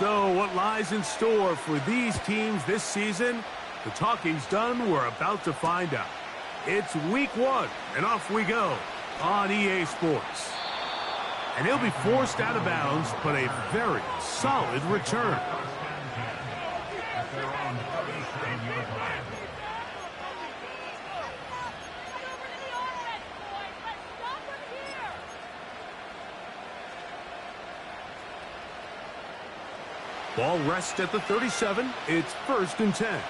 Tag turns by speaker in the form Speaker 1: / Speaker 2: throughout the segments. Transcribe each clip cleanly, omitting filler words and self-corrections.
Speaker 1: So what lies in store for these teams this season? The talking's done. We're about to find out. It's week 1, and off we go on EA Sports. And he'll be forced out of bounds, but a very solid return. Ball rests at the 37. It's 1st and 10.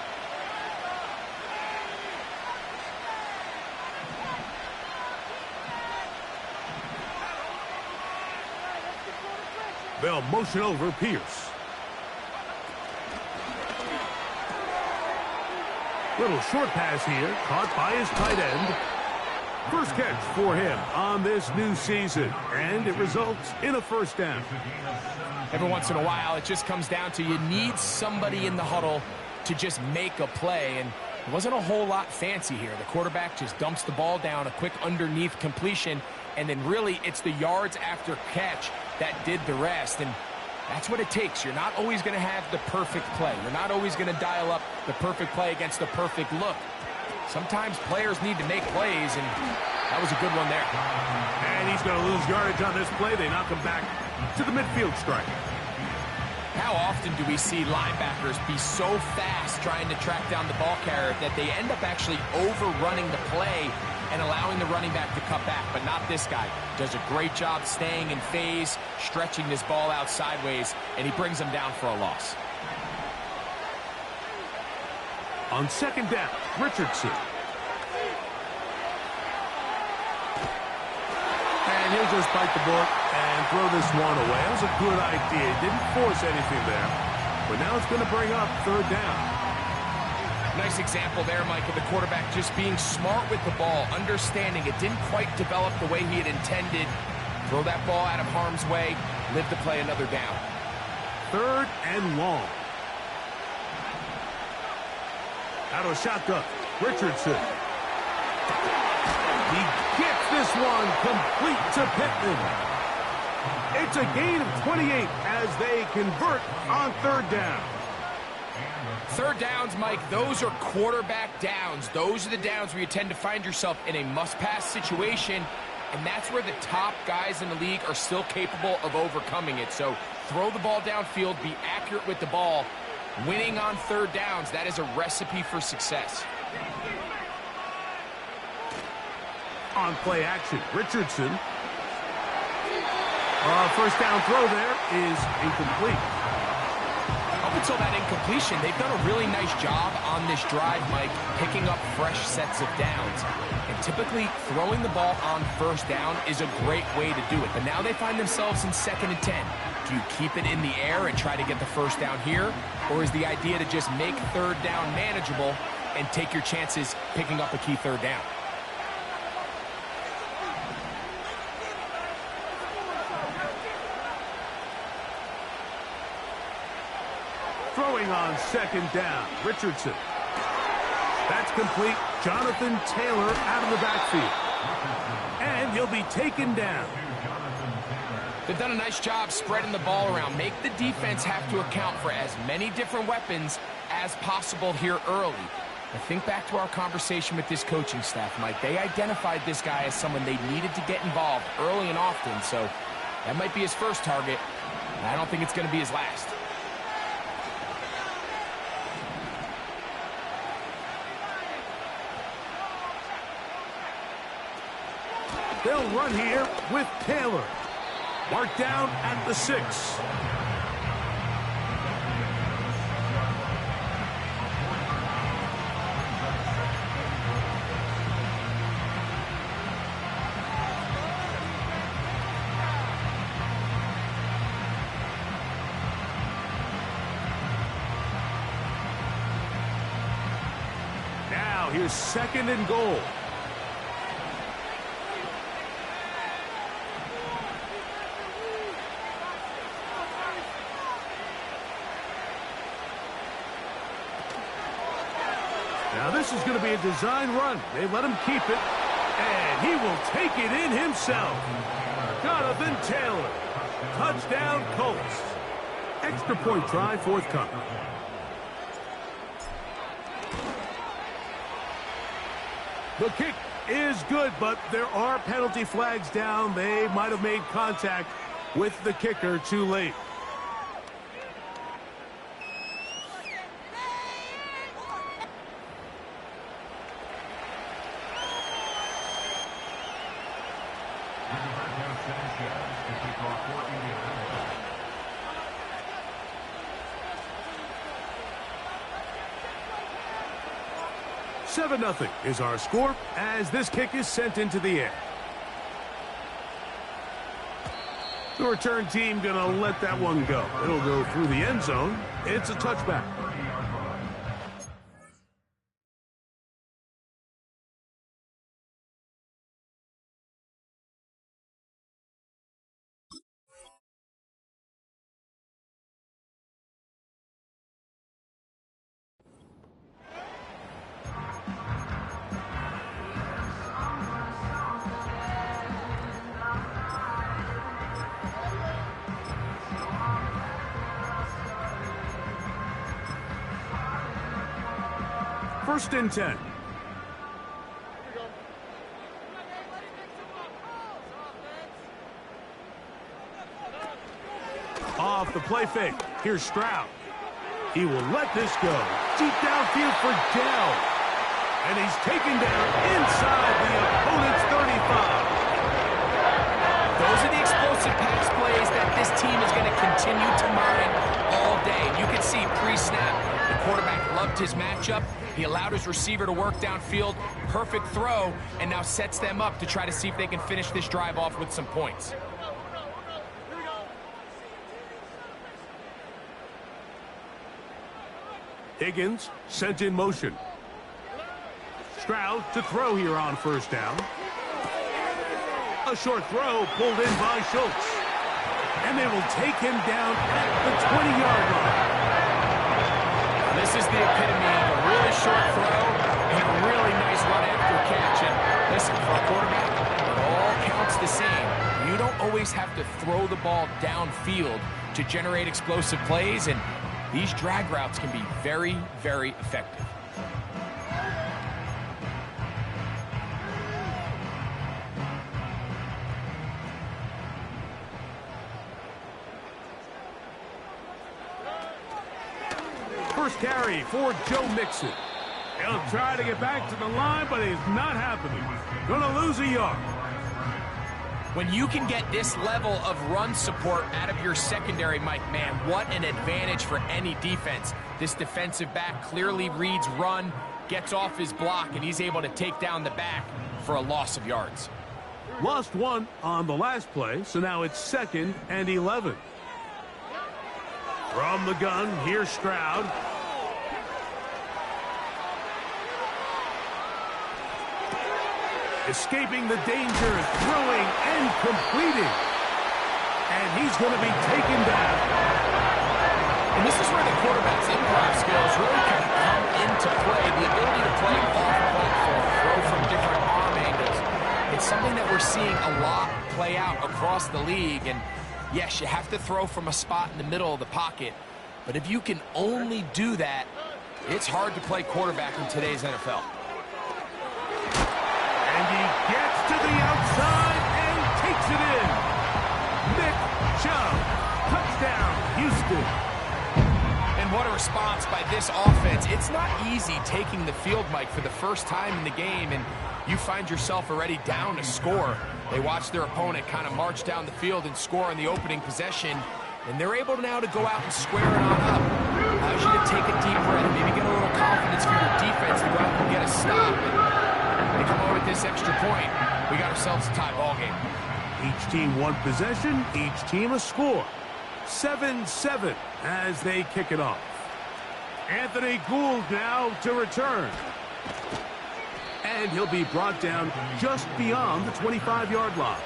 Speaker 1: They'll motion over Pierce. Little short pass here, caught by his tight end. First catch for him on this new season, and it results in a 1st down.
Speaker 2: Every once in a while, it just comes down to you need somebody in the huddle to just make a play, and it wasn't a whole lot fancy here. The quarterback just dumps the ball down, a quick underneath completion, and then really it's the yards after catch that did the rest, and that's what it takes. You're not always going to have the perfect play. You're not always going to dial up the perfect play against the perfect look. Sometimes players need to make plays, and that was a good one there.
Speaker 1: And he's going to lose yardage on this play. They knock him back to the midfield stripe.
Speaker 2: How often do we see linebackers be so fast trying to track down the ball carrier that they end up actually overrunning the play and allowing the running back to cut back? But not this guy. Does a great job staying in phase, stretching this ball out sideways, and he brings him down for a loss.
Speaker 1: On 2nd down, Richardson. And he'll just bite the bullet and throw this one away. That was a good idea. Didn't force anything there. But now it's going to bring up 3rd down.
Speaker 2: Nice example there, Mike, of the quarterback just being smart with the ball, understanding it didn't quite develop the way he had intended. Throw that ball out of harm's way, live to play another down.
Speaker 1: 3rd and long. Out of a shotgun, Richardson. He gets this one complete to Pittman. It's a gain of 28 as they convert on 3rd down.
Speaker 2: 3rd downs, Mike, those are quarterback downs. Those are the downs where you tend to find yourself in a must-pass situation, and that's where the top guys in the league are still capable of overcoming it. So throw the ball downfield, be accurate with the ball. Winning on 3rd downs, that is a recipe for success.
Speaker 1: On play action, Richardson. 1st down throw there is incomplete.
Speaker 2: Up until that incompletion, they've done a really nice job on this drive, Mike, picking up fresh sets of downs. And typically, throwing the ball on 1st down is a great way to do it. But now they find themselves in 2nd and 10. Do you keep it in the air and try to get the 1st down here? Or is the idea to just make 3rd down manageable and take your chances picking up a key 3rd down?
Speaker 1: Throwing on 2nd down, Richardson. That's complete. Jonathan Taylor out of the backfield. And he'll be taken down.
Speaker 2: They've done a nice job spreading the ball around. Make the defense have to account for as many different weapons as possible here early. I think back to our conversation with this coaching staff, Mike. They identified this guy as someone they needed to get involved early and often, so that might be his first target. I don't think it's going to be his last.
Speaker 1: They'll run here with Taylor. Marked down at the 6. Now here's 2nd and goal. Now this is going to be a design run. They let him keep it, and he will take it in himself. Jonathan Taylor. Touchdown, Colts. Extra point try forthcoming. The kick is good, but there are penalty flags down. They might have made contact with the kicker too late. Seven 0 is our score as this kick is sent into the air. The return team gonna let that one go. It'll go through the end zone. It's a touchback. First and 10. Off the play fake. Here's Stroud. He will let this go. Deep downfield for Dell. And he's taken down inside the opponent's 35.
Speaker 2: Those are the explosive pass plays that this team is going to continue to mine all day. You can see pre-snap, the quarterback loved his matchup. He allowed his receiver to work downfield. Perfect throw, and now sets them up to try to see if they can finish this drive off with some points.
Speaker 1: Higgins sent in motion. Stroud to throw here on first down. A short throw pulled in by Schultz. And they will take him down at the 20-yard line.
Speaker 2: This is the epitome of a really short throw and a really nice run after catch. And listen, for a quarterback, it all counts the same. You don't always have to throw the ball downfield to generate explosive plays, and these drag routes can be very, very effective.
Speaker 1: First carry for Joe Mixon. He'll try to get back to the line, but it's not happening. Gonna lose a yard.
Speaker 2: When you can get this level of run support out of your secondary, Mike, man, what an advantage for any defense. This defensive back clearly reads run, gets off his block, and he's able to take down the back for a loss of yards.
Speaker 1: Lost one on the last play, so now it's 2nd and 11. From the gun, here's Stroud. Escaping the danger, throwing and completing. And he's going to be taken down.
Speaker 2: And this is where the quarterback's improv skills really kind of come into play. The ability to play off platform, throw from different arm angles. It's something that we're seeing a lot play out across the league. And yes, you have to throw from a spot in the middle of the pocket. But if you can only do that, it's hard to play quarterback in today's NFL.
Speaker 1: And he gets to the outside and takes it in. Nick Chubb, touchdown, Houston.
Speaker 2: And what a response by this offense. It's not easy taking the field, Mike, for the first time in the game, and you find yourself already down to score. They watch their opponent kind of march down the field and score on the opening possession, and they're able now to go out and square it on up. Allows you to take a deep breath, maybe get a little confidence for your defense to go out and get a stop. And they come over with this extra point. We got ourselves a tie ball game.
Speaker 1: Each team one possession, each team a score. 7-7 as they kick it off. Anthony Gould now to return. And he'll be brought down just beyond the 25-yard line.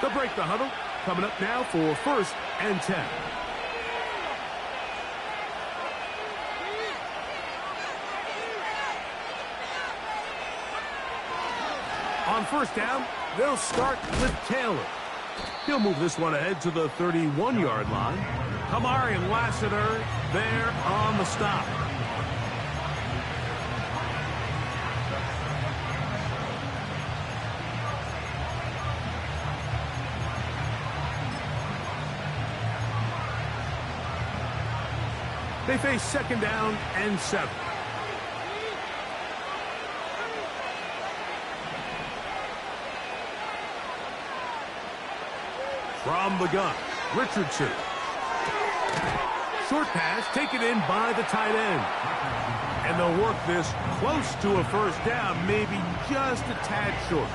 Speaker 1: They'll break the huddle. Coming up now for 1st and 10. On first down, they'll start with Taylor. He'll move this one ahead to the 31-yard line. Kamari and Lassiter there on the stop. They face second down and 7. From the gun, Richardson. Short pass taken in by the tight end. And they'll work this close to a first down, maybe just a tad short.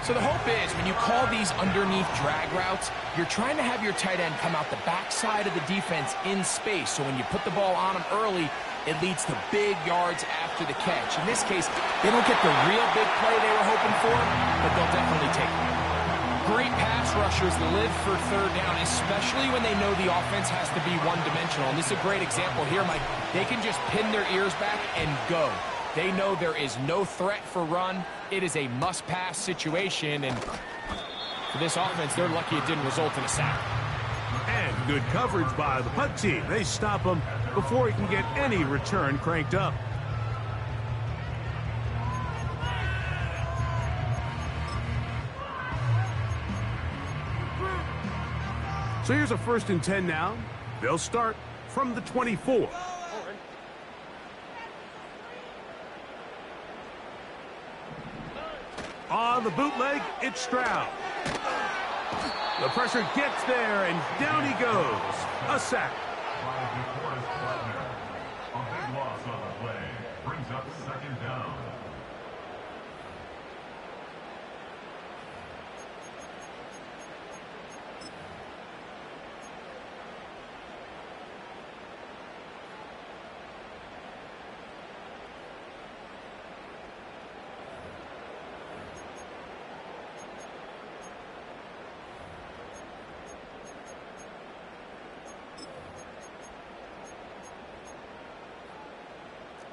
Speaker 2: So the hope is when you call these underneath drag routes, you're trying to have your tight end come out the backside of the defense in space. So when you put the ball on him early, it leads to big yards after the catch. In this case, they don't get the real big play they were hoping for, but they'll definitely take it. Great pass rushers live for third down, especially when they know the offense has to be one-dimensional. And this is a great example here, Mike. They can just pin their ears back and go. They know there is no threat for run. It is a must-pass situation, and for this offense, they're lucky it didn't result in a sack.
Speaker 1: And good coverage by the punt team. They stop him before he can get any return cranked up. So here's a 1st and 10 now. They'll start from the 24. On the bootleg, it's Stroud. The pressure gets there, and down he goes. A sack.
Speaker 3: A big loss on the play. Brings up second down.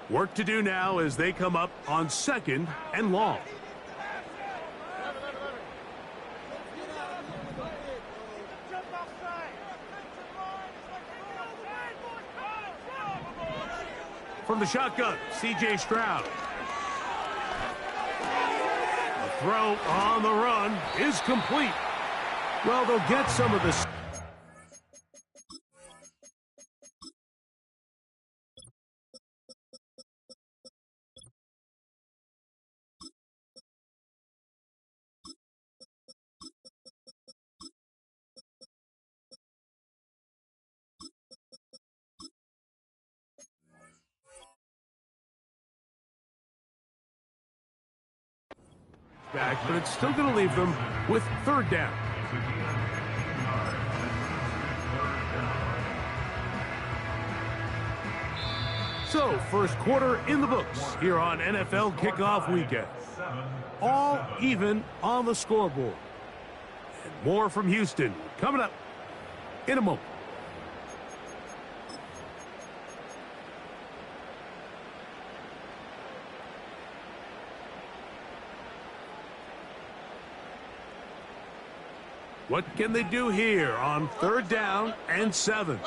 Speaker 1: Work to do now as they come up on 2nd and long. From the shotgun, C.J. Stroud. The throw on the run is complete. Well, they'll get some of this. Back, but it's still going to leave them with 3rd down. So, first quarter in the books here on NFL Kickoff Weekend. All even on the scoreboard. And more from Houston coming up in a moment. What can they do here on 3rd down and 7?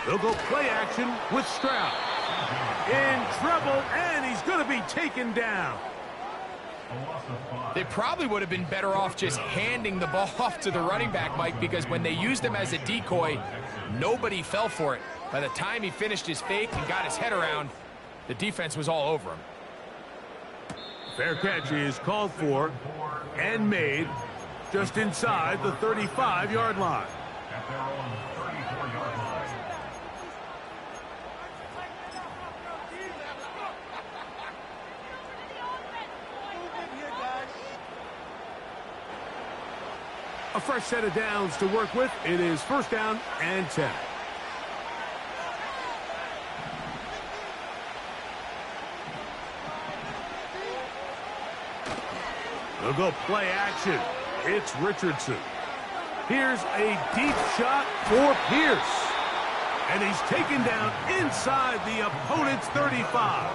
Speaker 1: They'll go play action with Stroud. In trouble, and he's going to be taken down.
Speaker 2: They probably would have been better off just handing the ball off to the running back, Mike, because when they used him as a decoy, nobody fell for it. By the time he finished his fake and got his head around, the defense was all over him.
Speaker 1: Fair catch is called for and made just inside the 35-yard line.
Speaker 3: At their own 34-yard line.
Speaker 1: A fresh set of downs to work with. It is 1st down and 10. They'll go play action. It's Richardson. Here's a deep shot for Pierce. And he's taken down inside the opponent's 35.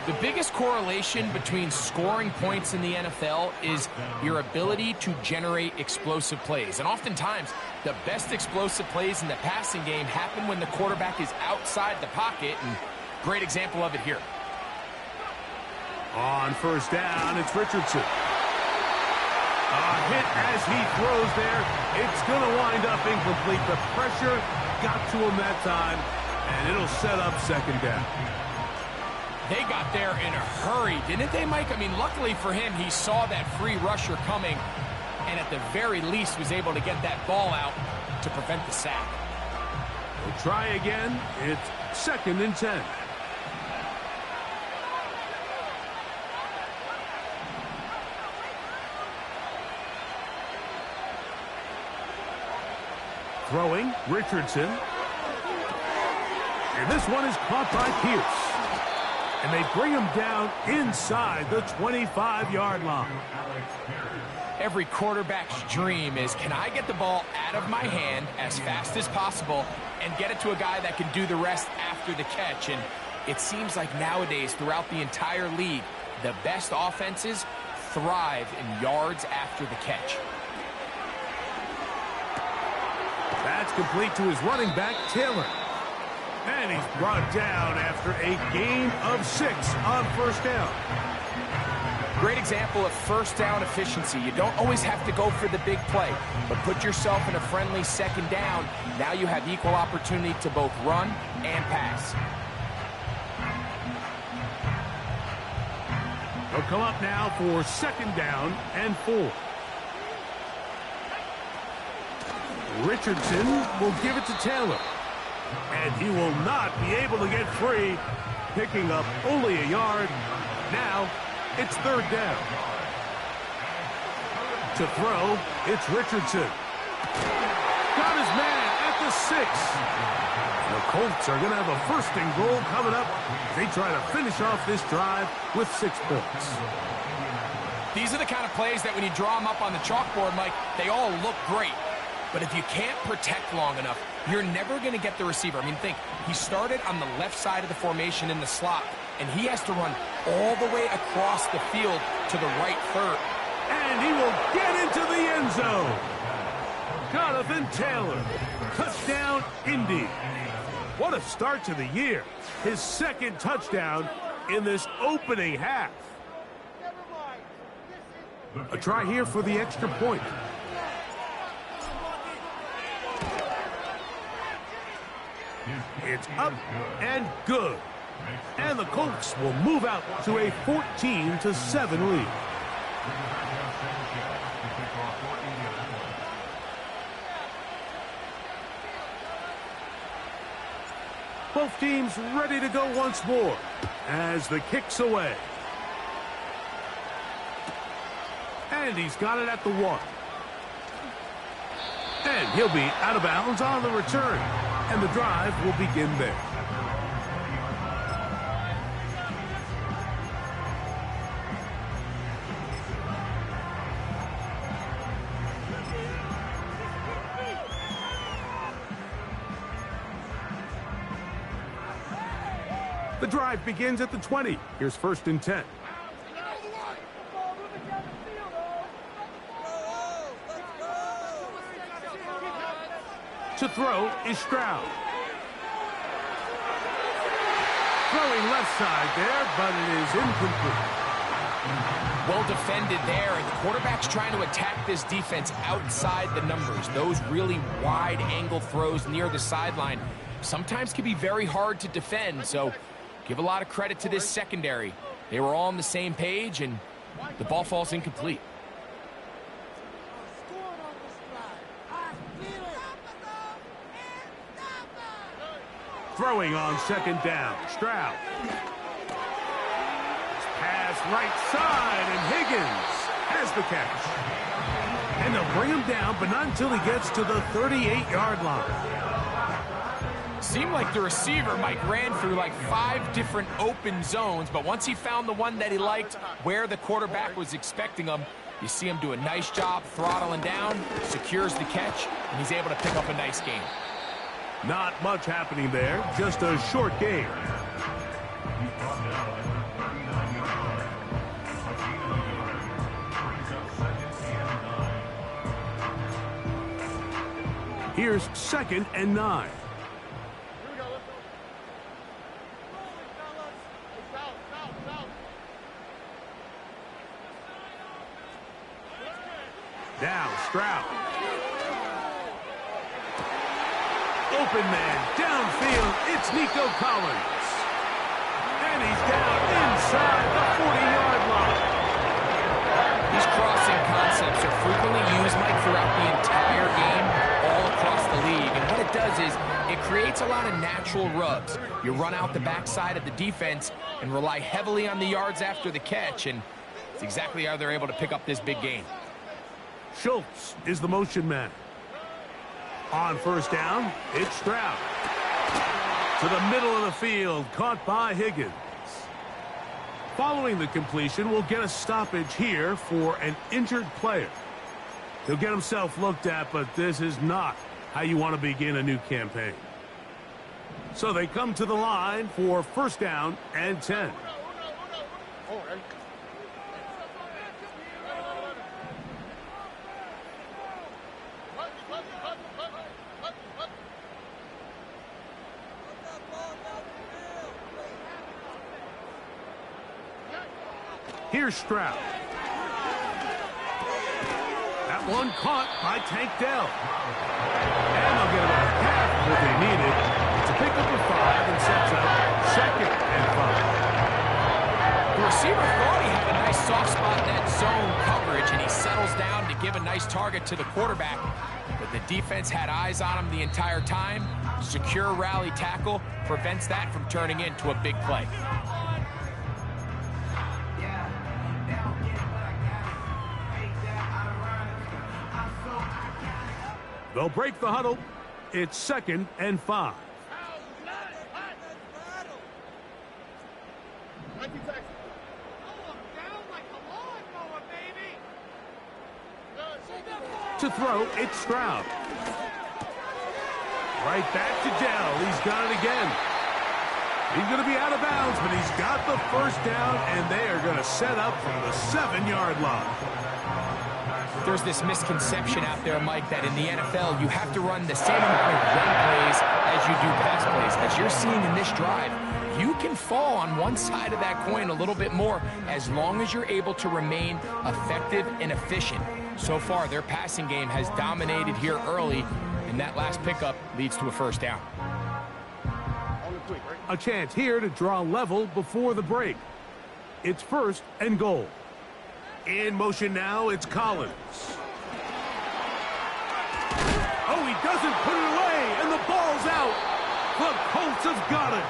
Speaker 2: The biggest correlation between scoring points in the NFL is your ability to generate explosive plays. And oftentimes, the best explosive plays in the passing game happen when the quarterback is outside the pocket. And great example of it here.
Speaker 1: On first down, it's Richardson. A hit as he throws there. It's going to wind up incomplete. The pressure got to him that time, and it'll set up second down.
Speaker 2: They got there in a hurry, didn't they, Mike? I mean, luckily for him, he saw that free rusher coming, and at the very least was able to get that ball out to prevent the sack.
Speaker 1: We'll try again. It's second and 10. Throwing, Richardson. And this one is caught by Pierce. And they bring him down inside the 25-yard line.
Speaker 2: Every quarterback's dream is, can I get the ball out of my hand as fast as possible and get it to a guy that can do the rest after the catch? And it seems like nowadays, throughout the entire league, the best offenses thrive in yards after the catch.
Speaker 1: That's complete to his running back, Taylor. And he's brought down after a gain of 6 on first down.
Speaker 2: Great example of first down efficiency. You don't always have to go for the big play, but put yourself in a friendly second down. Now you have equal opportunity to both run and pass.
Speaker 1: They'll come up now for second down and 4. Richardson will give it to Taylor. And he will not be able to get free, picking up only a yard. Now, it's third down. To throw, it's Richardson. Got his man at the 6. The Colts are going to have a first and goal coming up as they try to finish off this drive with 6 points.
Speaker 2: These are the kind of plays that when you draw them up on the chalkboard, Mike, they all look great. But if you can't protect long enough, you're never going to get the receiver. I mean, think, he started on the left side of the formation in the slot, and he has to run all the way across the field to the right third.
Speaker 1: And he will get into the end zone. Jonathan Taylor, touchdown, Indy. What a start to the year. His second touchdown in this opening half. A try here for the extra point. It's up and good. And the Colts will move out to a 14-7 lead. Both teams ready to go once more as the kick's away. And he's got it at the 1. And he'll be out of bounds on the return. And the drive will begin there. The drive begins at the 20. Here's first and 10. To throw is Stroud. Throwing left side there, but it is incomplete.
Speaker 2: Well defended there, and the quarterback's trying to attack this defense outside the numbers. Those really wide angle throws near the sideline sometimes can be very hard to defend, so give a lot of credit to this secondary. They were all on the same page, and the ball falls incomplete.
Speaker 1: Throwing on second down, Stroud. Pass right side, and Higgins has the catch. And they'll bring him down, but not until he gets to the 38-yard line.
Speaker 2: Seemed like the receiver, Mike, ran through like 5 different open zones, but once he found the one that he liked, where the quarterback was expecting him, You see him do a nice job throttling down, secures the catch, and he's able to pick up a nice gain.
Speaker 1: Not much happening there, just a short game. Here's 2nd and 9. Now Stroud. Open man, downfield, it's Nico Collins. And he's down inside the 40-yard line.
Speaker 2: These crossing concepts are frequently used, Mike, throughout the entire game, all across the league. And what it does is it creates a lot of natural rubs. You run out the backside of the defense and rely heavily on the yards after the catch, and it's exactly how they're able to pick up this big gain.
Speaker 1: Schultz is the motion man. On 1st down, it's Stroud. To the middle of the field, caught by Higgins. Following the completion, we'll get a stoppage here for an injured player. He'll get himself looked at, but this is not how you want to begin a new campaign. So they come to the line for 1st down and 10. Here's Stroud. That one caught by Tank Dell. And they'll get about half of what they needed. It's a pickup of 5 and sets up 2nd and 5.
Speaker 2: The receiver thought he had a nice soft spot in that zone coverage, and he settles down to give a nice target to the quarterback. But the defense had eyes on him the entire time. Secure rally tackle prevents that from turning into a big play.
Speaker 1: They'll break the huddle. It's 2nd and 5. To throw, it's Stroud. Right back to Dell. He's got it again. He's going to be out of bounds, but he's got the 1st down, and they are going to set up from the 7-yard line.
Speaker 2: There's this misconception out there, Mike, that in the NFL you have to run the same amount of run plays as you do pass plays. As you're seeing in this drive, you can fall on one side of that coin a little bit more as long as you're able to remain effective and efficient. So far, their passing game has dominated here early, and that last pickup leads to a 1st down.
Speaker 1: A chance here to draw level before the break. It's 1st and goal. In motion now, it's Collins. Oh, he doesn't put it away, and the ball's out. The Colts have got it.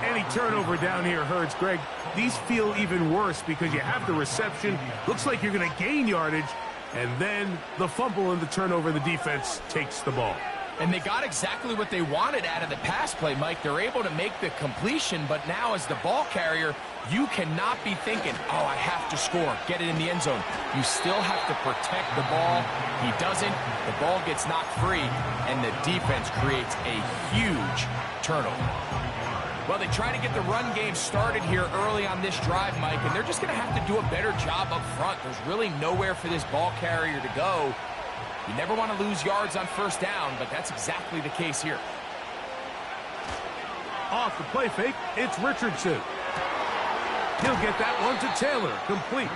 Speaker 1: Any turnover down here hurts, Greg. These feel even worse because you have the reception. Looks like you're going to gain yardage, and then the fumble and the turnover, the defense takes the ball.
Speaker 2: And they got exactly what they wanted out of the pass play, Mike. They're able to make the completion, but now as the ball carrier, you cannot be thinking, oh, I have to score, get it in the end zone. You still have to protect the ball. He doesn't. The ball gets knocked free, and the defense creates a huge turnover. Well, they try to get the run game started here early on this drive, Mike, and they're just going to have to do a better job up front. There's really nowhere for this ball carrier to go. You never want to lose yards on 1st down, but that's exactly the case here.
Speaker 1: Off the play fake, it's Richardson. He'll get that one to Taylor, complete.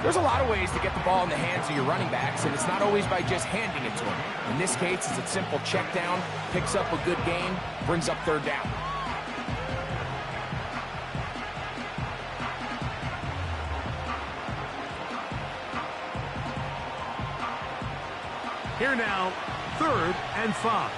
Speaker 2: There's a lot of ways to get the ball in the hands of your running backs, and it's not always by just handing it to them. In this case, it's a simple check down, picks up a good gain, brings up 3rd down.
Speaker 1: Here now, 3rd and 5.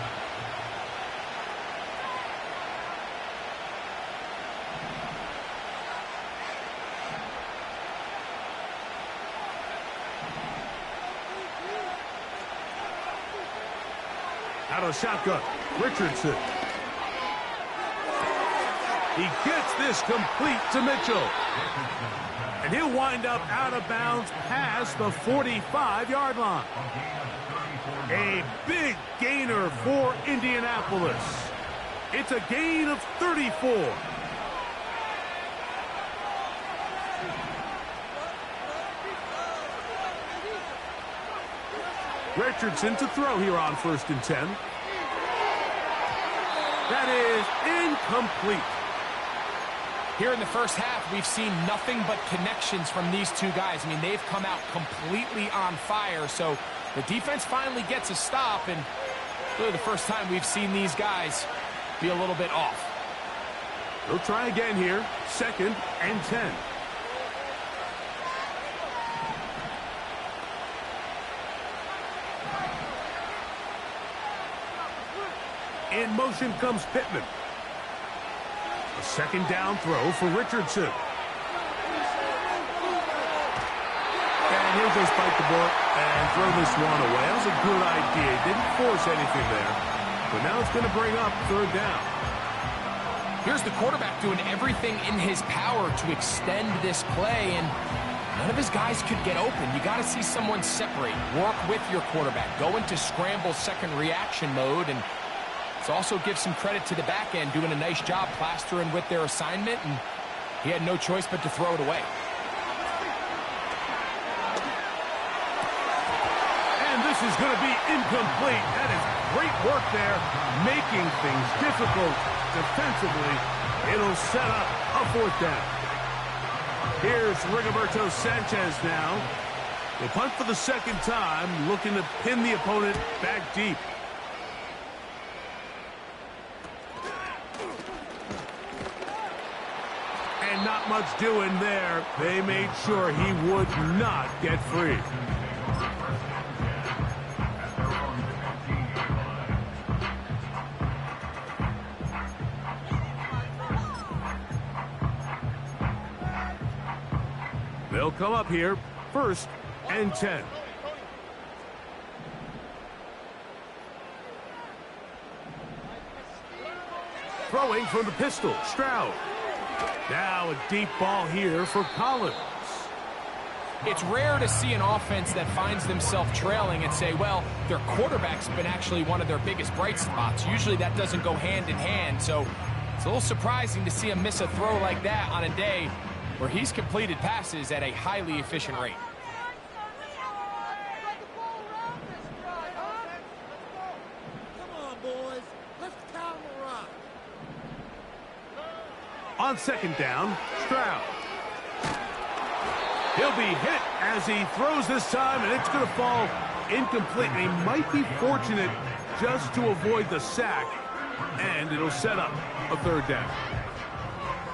Speaker 1: Out of shotgun, Richardson. He gets this complete to Mitchell. And he'll wind up out of bounds past the 45-yard line. A big gainer for Indianapolis. It's a gain of 34. Richardson to throw here on 1st and 10. That is incomplete.
Speaker 2: Here in the first half, we've seen nothing but connections from these two guys. I mean, they've come out completely on fire, so the defense finally gets a stop, and really the first time we've seen these guys be a little bit off.
Speaker 1: They'll try again here, 2nd and 10. In motion comes Pittman. A 2nd down throw for Richardson. And he'll just bite the bullet and throw this one away. That was a good idea. Didn't force anything there. But now it's going to bring up 3rd down.
Speaker 2: Here's the quarterback doing everything in his power to extend this play, and none of his guys could get open. You got to see someone separate, work with your quarterback, go into scramble second reaction mode, and also give some credit to the back end, doing a nice job plastering with their assignment, and he had no choice but to throw it away.
Speaker 1: And this is going to be incomplete. That is great work there, making things difficult defensively. It'll set up a 4th down. Here's Rigoberto Sanchez now. They punt for the 2nd time, looking to pin the opponent back deep. And not much doing there. They made sure he would not get free. They'll come up here, 1st and 10. Throwing from the pistol, Stroud. Now a deep ball here for Collins.
Speaker 2: It's rare to see an offense that finds themselves trailing and say, well, their quarterback's been actually one of their biggest bright spots. Usually that doesn't go hand in hand, so it's a little surprising to see him miss a throw like that on a day where he's completed passes at a highly efficient rate.
Speaker 1: On 2nd down, Stroud. He'll be hit as he throws this time, and it's going to fall incomplete. And he might be fortunate just to avoid the sack, and it'll set up a 3rd down.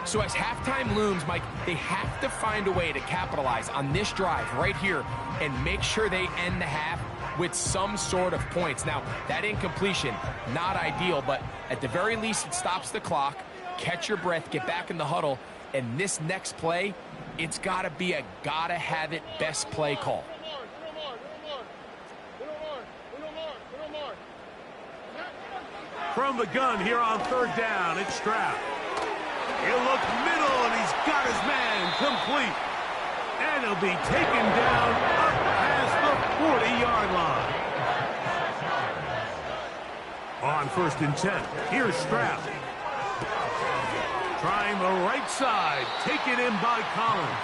Speaker 2: So as halftime looms, Mike, they have to find a way to capitalize on this drive right here and make sure they end the half with some sort of points. Now, that incompletion, not ideal, but at the very least it stops the clock. Catch your breath, get back in the huddle, and this next play, it's got to be a gotta-have-it best play call.
Speaker 1: From the gun here on 3rd down, it's Stroud. He'll look middle, and he's got his man complete. And he'll be taken down up past the 40-yard line. On 1st and 10, here's Stroud. Trying the right side, taken in by Collins.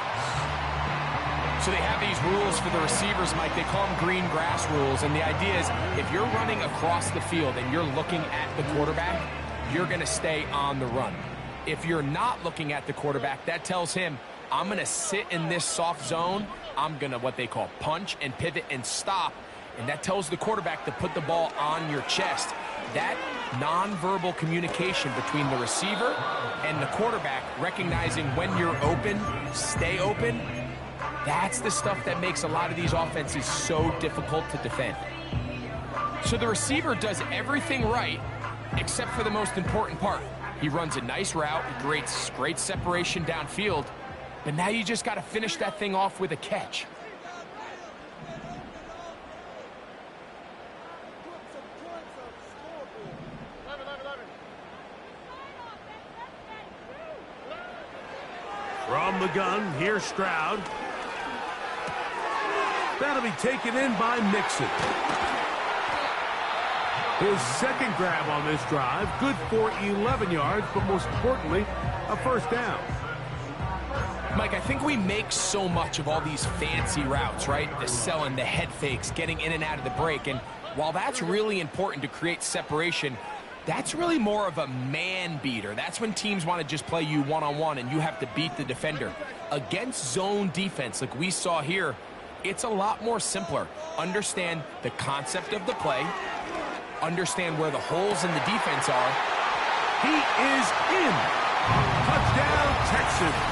Speaker 2: So they have these rules for the receivers, Mike. They call them green grass rules, and the idea is if you're running across the field and you're looking at the quarterback, you're going to stay on the run. If you're not looking at the quarterback, that tells him, I'm going to sit in this soft zone. I'm going to what they call punch and pivot and stop, and that tells the quarterback to put the ball on your chest. That nonverbal communication between the receiver and the quarterback, recognizing when you're open, stay open, that's the stuff that makes a lot of these offenses so difficult to defend. So the receiver does everything right except for the most important part. He runs a nice route, great separation downfield, but now you just got to finish that thing off with a catch.
Speaker 1: From the gun, here's Stroud. That'll be taken in by Mixon. His second grab on this drive, good for 11 yards, but most importantly, a first down.
Speaker 2: Mike, I think we make so much of all these fancy routes, right? The selling, the head fakes, getting in and out of the break. And while that's really important to create separation, that's really more of a man beater. That's when teams want to just play you one-on-one and you have to beat the defender. Against zone defense like we saw here, it's a lot more simpler. Understand the concept of the play, understand where the holes in the defense are.
Speaker 1: He is in. Touchdown, Texans.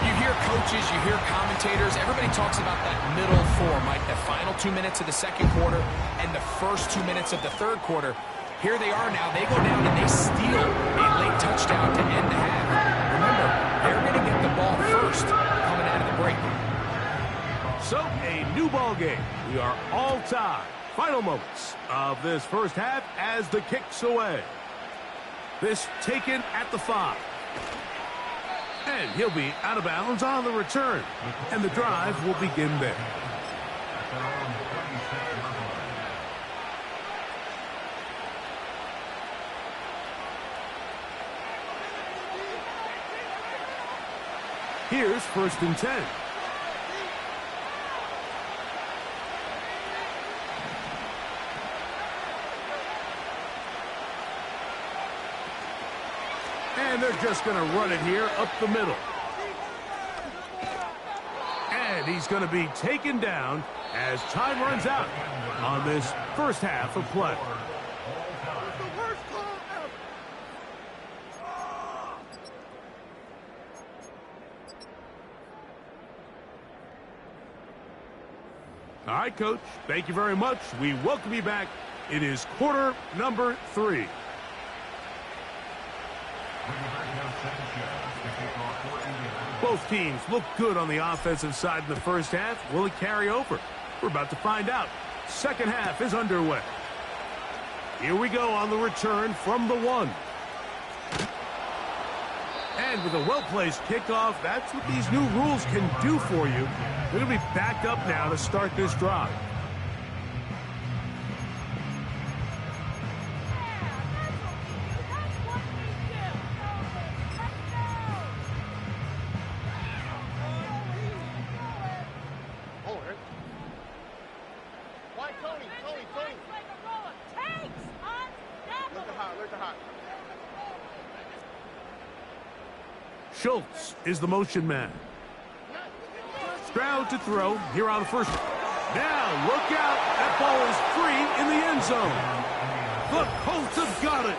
Speaker 2: You hear coaches, you hear commentators, everybody talks about that middle four, Mike, the final 2 minutes of the second quarter and the first 2 minutes of the third quarter. Here they are now. They go down and they steal a late touchdown to end the half. Remember, they're going to get the ball first coming out of the break.
Speaker 1: So, a new ball game. We are all tied. Final moments of this first half as the kick's away. This taken at the 5. And he'll be out of bounds on the return. And the drive will begin there. Here's 1st and 10. And they're just going to run it here up the middle. And he's going to be taken down as time runs out on this first half of play. All right, Coach, thank you very much. We welcome you back. It is quarter number 3. Both teams look good on the offensive side in the first half. Will it carry over? We're about to find out. Second half is underway. Here we go on the return from the 1. And with a well-placed kickoff, that's what these new rules can do for you. They're going to be backed up now to start this drive. Schultz is the motion man. Stroud to throw here on the first. Now look out. That ball is free in the end zone. The Colts have got it.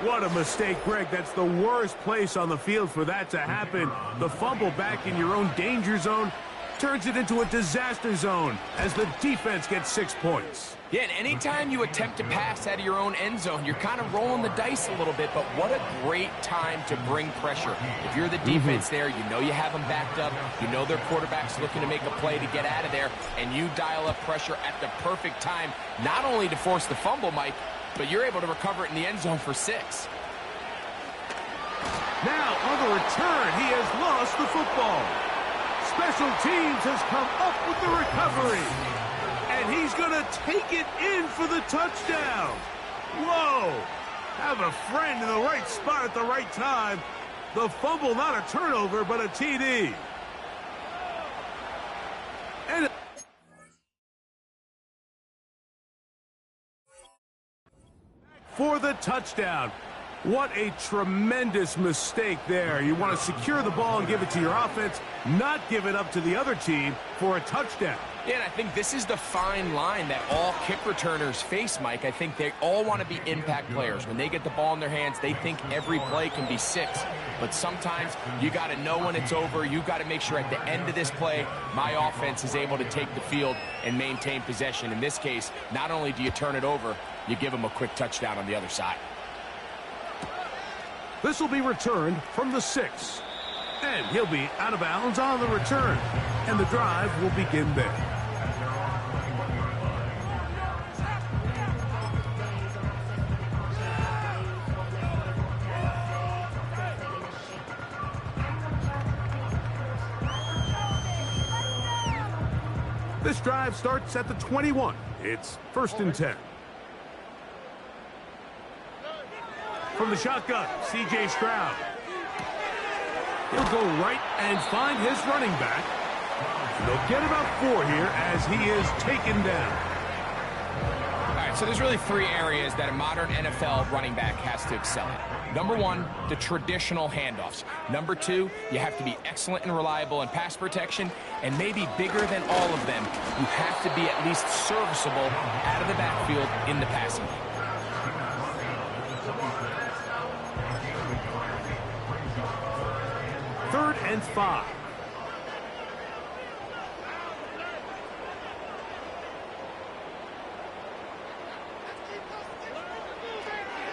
Speaker 1: What a mistake, Greg. That's the worst place on the field for that to happen. The fumble back in your own danger zone turns it into a disaster zone as the defense gets 6 points.
Speaker 2: Yeah, and anytime you attempt to pass out of your own end zone, you're kind of rolling the dice a little bit, but what a great time to bring pressure. If you're the defense there, you know you have them backed up, you know their quarterback's looking to make a play to get out of there, and you dial up pressure at the perfect time, not only to force the fumble, Mike, but you're able to recover it in the end zone for 6.
Speaker 1: Now, on the return, he has lost the football. Special teams has come up with the recovery. And he's going to take it in for the touchdown. Whoa. Have a friend in the right spot at the right time. The fumble, not a turnover, but a TD. And for the touchdown. What a tremendous mistake there. You want to secure the ball and give it to your offense, not give it up to the other team for a touchdown.
Speaker 2: Yeah, and I think this is the fine line that all kick returners face, Mike. I think they all want to be impact players. When they get the ball in their hands, they think every play can be 6. But sometimes you got to know when it's over. You got to make sure at the end of this play, my offense is able to take the field and maintain possession. In this case, not only do you turn it over, you give them a quick touchdown on the other side.
Speaker 1: This will be returned from the 6. And he'll be out of bounds on the return. And the drive will begin there. This drive starts at the 21. It's 1st and 10. From the shotgun, C.J. Stroud. He'll go right and find his running back. They'll get about 4 here as he is taken down.
Speaker 2: All right, so there's really 3 areas that a modern NFL running back has to excel in. Number 1, the traditional handoffs. Number 2, you have to be excellent and reliable in pass protection. And maybe bigger than all of them, you have to be at least serviceable out of the backfield in the passing game.
Speaker 1: 3rd and 5.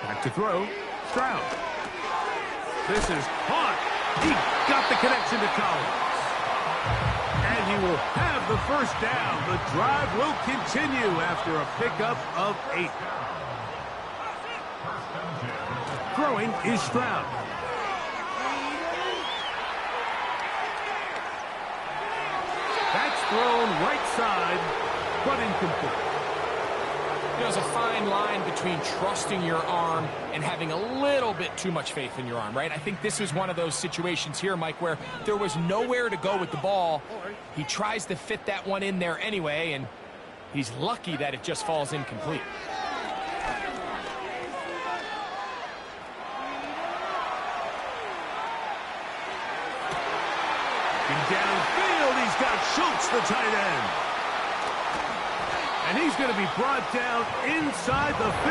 Speaker 1: Back to throw. Stroud. This is caught. He got the connection to Collins. And he will have the 1st down. The drive will continue after a pickup of 8. Throwing is Stroud. That's thrown right side, but incomplete.
Speaker 2: There's a fine line between trusting your arm and having a little bit too much faith in your arm, right? I think this is one of those situations here, Mike, where there was nowhere to go with the ball. He tries to fit that one in there anyway, and he's lucky that it just falls incomplete.
Speaker 1: Downfield, he's got Schultz, the tight end. And he's going to be brought down inside the 15.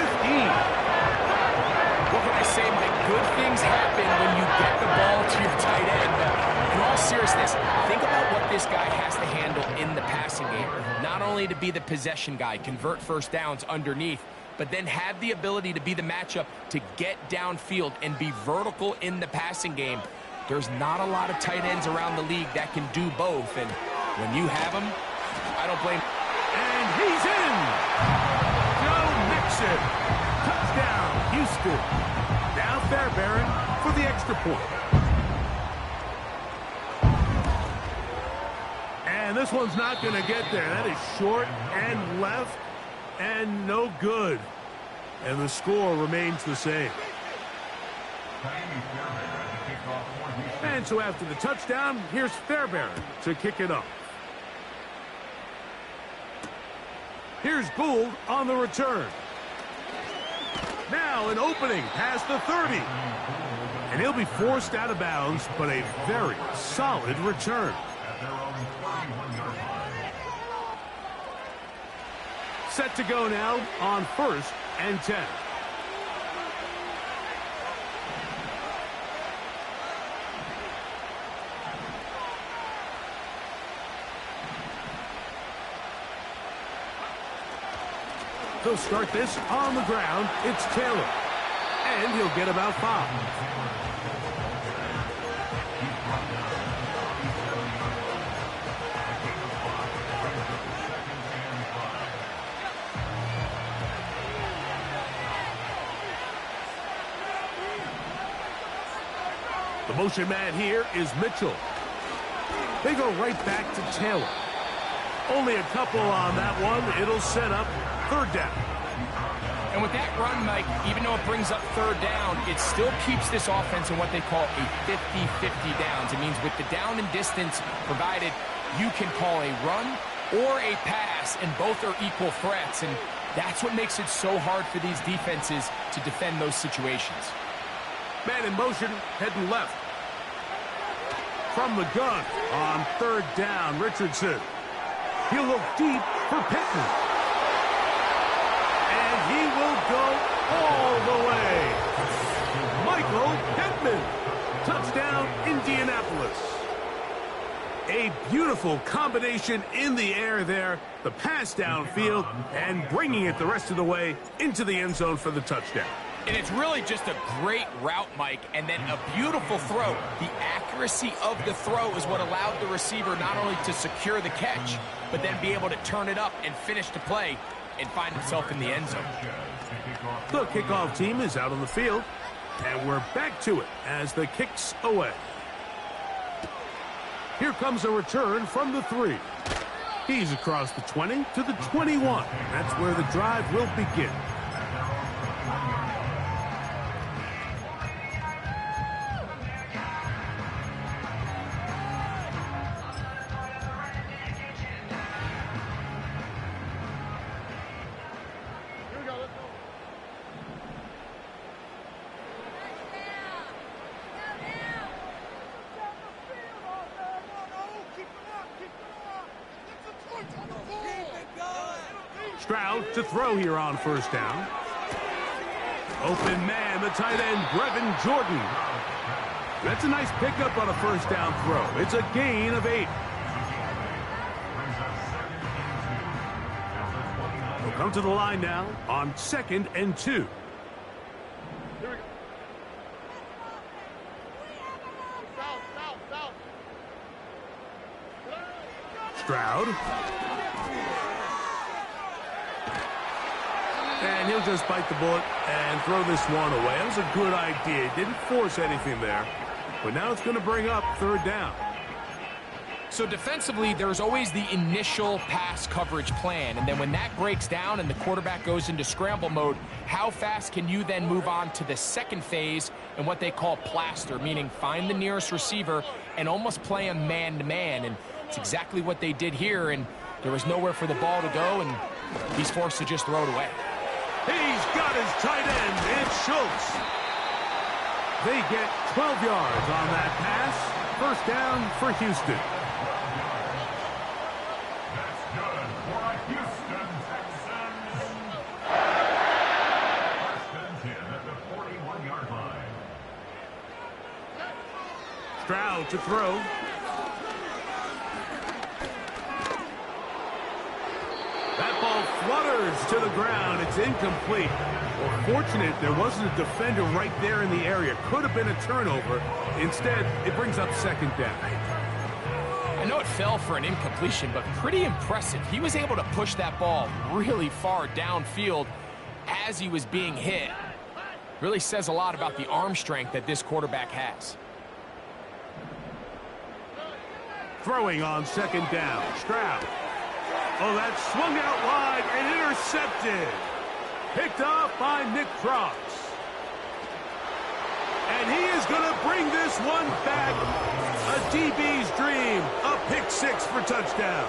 Speaker 2: What can I say, Mike? Good things happen when you get the ball to your tight end. But in all seriousness, think about what this guy has to handle in the passing game. Not only to be the possession guy, convert 1st downs underneath, but then have the ability to be the matchup to get downfield and be vertical in the passing game. There's not a lot of tight ends around the league that can do both, and when you have them, I don't blame.
Speaker 1: And he's in! Joe Mixon. Touchdown, Houston. Now Fairbairn for the extra point. And this one's not going to get there. That is short and left and no good. And the score remains the same. And so after the touchdown, here's Fairbairn to kick it off. Here's Gould on the return. Now an opening past the 30. And he'll be forced out of bounds, but a very solid return. Set to go now on 1st and 10. They'll start this on the ground. It's Taylor. And he'll get about 5. The motion man here is Mitchell. They go right back to Taylor. Only a couple on that one. It'll set up 3rd down.
Speaker 2: And with that run, Mike, even though it brings up 3rd down, it still keeps this offense in what they call a 50-50 downs. It means with the down and distance provided, you can call a run or a pass, and both are equal threats. And that's what makes it so hard for these defenses to defend those situations.
Speaker 1: Man in motion, heading left. From the gun on 3rd down, Richardson. He'll look deep for Pittman. And he will go all the way. Michael Pittman. Touchdown, Indianapolis. A beautiful combination in the air there. The pass downfield and bringing it the rest of the way into the end zone for the touchdown.
Speaker 2: And it's really just a great route, Mike, and then a beautiful throw. The accuracy of the throw is what allowed the receiver not only to secure the catch, but then be able to turn it up and finish the play and find himself in the end zone.
Speaker 1: The kickoff team is out on the field, and we're back to it as the kick's away. Here comes a return from the 3. He's across the 20 to the 21. That's where the drive will begin. Stroud to throw here on first down. Open man, the tight end, Brevin Jordan. That's a nice pickup on a first down throw. It's a gain of 8. We'll come to the line now on 2nd and 2. Stroud. And he'll just bite the bullet and throw this one away. That was a good idea. Didn't force anything there. But now it's going to bring up 3rd down.
Speaker 2: So defensively, there's always the initial pass coverage plan. And then when that breaks down and the quarterback goes into scramble mode, how fast can you then move on to the second phase and what they call plaster, meaning find the nearest receiver and almost play him man-to-man. And it's exactly what they did here. And there was nowhere for the ball to go, and he's forced to just throw it away.
Speaker 1: He's got his tight end. It's Schultz. They get 12 yards on that pass. First down for Houston.
Speaker 3: That's good for a Houston Texans. First and 10 at the 41-yard line.
Speaker 1: Stroud to throw. That ball flutters to the ground. It's incomplete. Well, fortunate there wasn't a defender right there in the area. Could have been a turnover. Instead, it brings up 2nd down.
Speaker 2: I know it fell for an incompletion, but pretty impressive. He was able to push that ball really far downfield as he was being hit. Really says a lot about the arm strength that this quarterback has.
Speaker 1: Throwing on 2nd down. Stroud. Oh, that swung out wide and intercepted. Picked off by Nick Cross. And he is going to bring this one back. A DB's dream. A pick 6 for touchdown.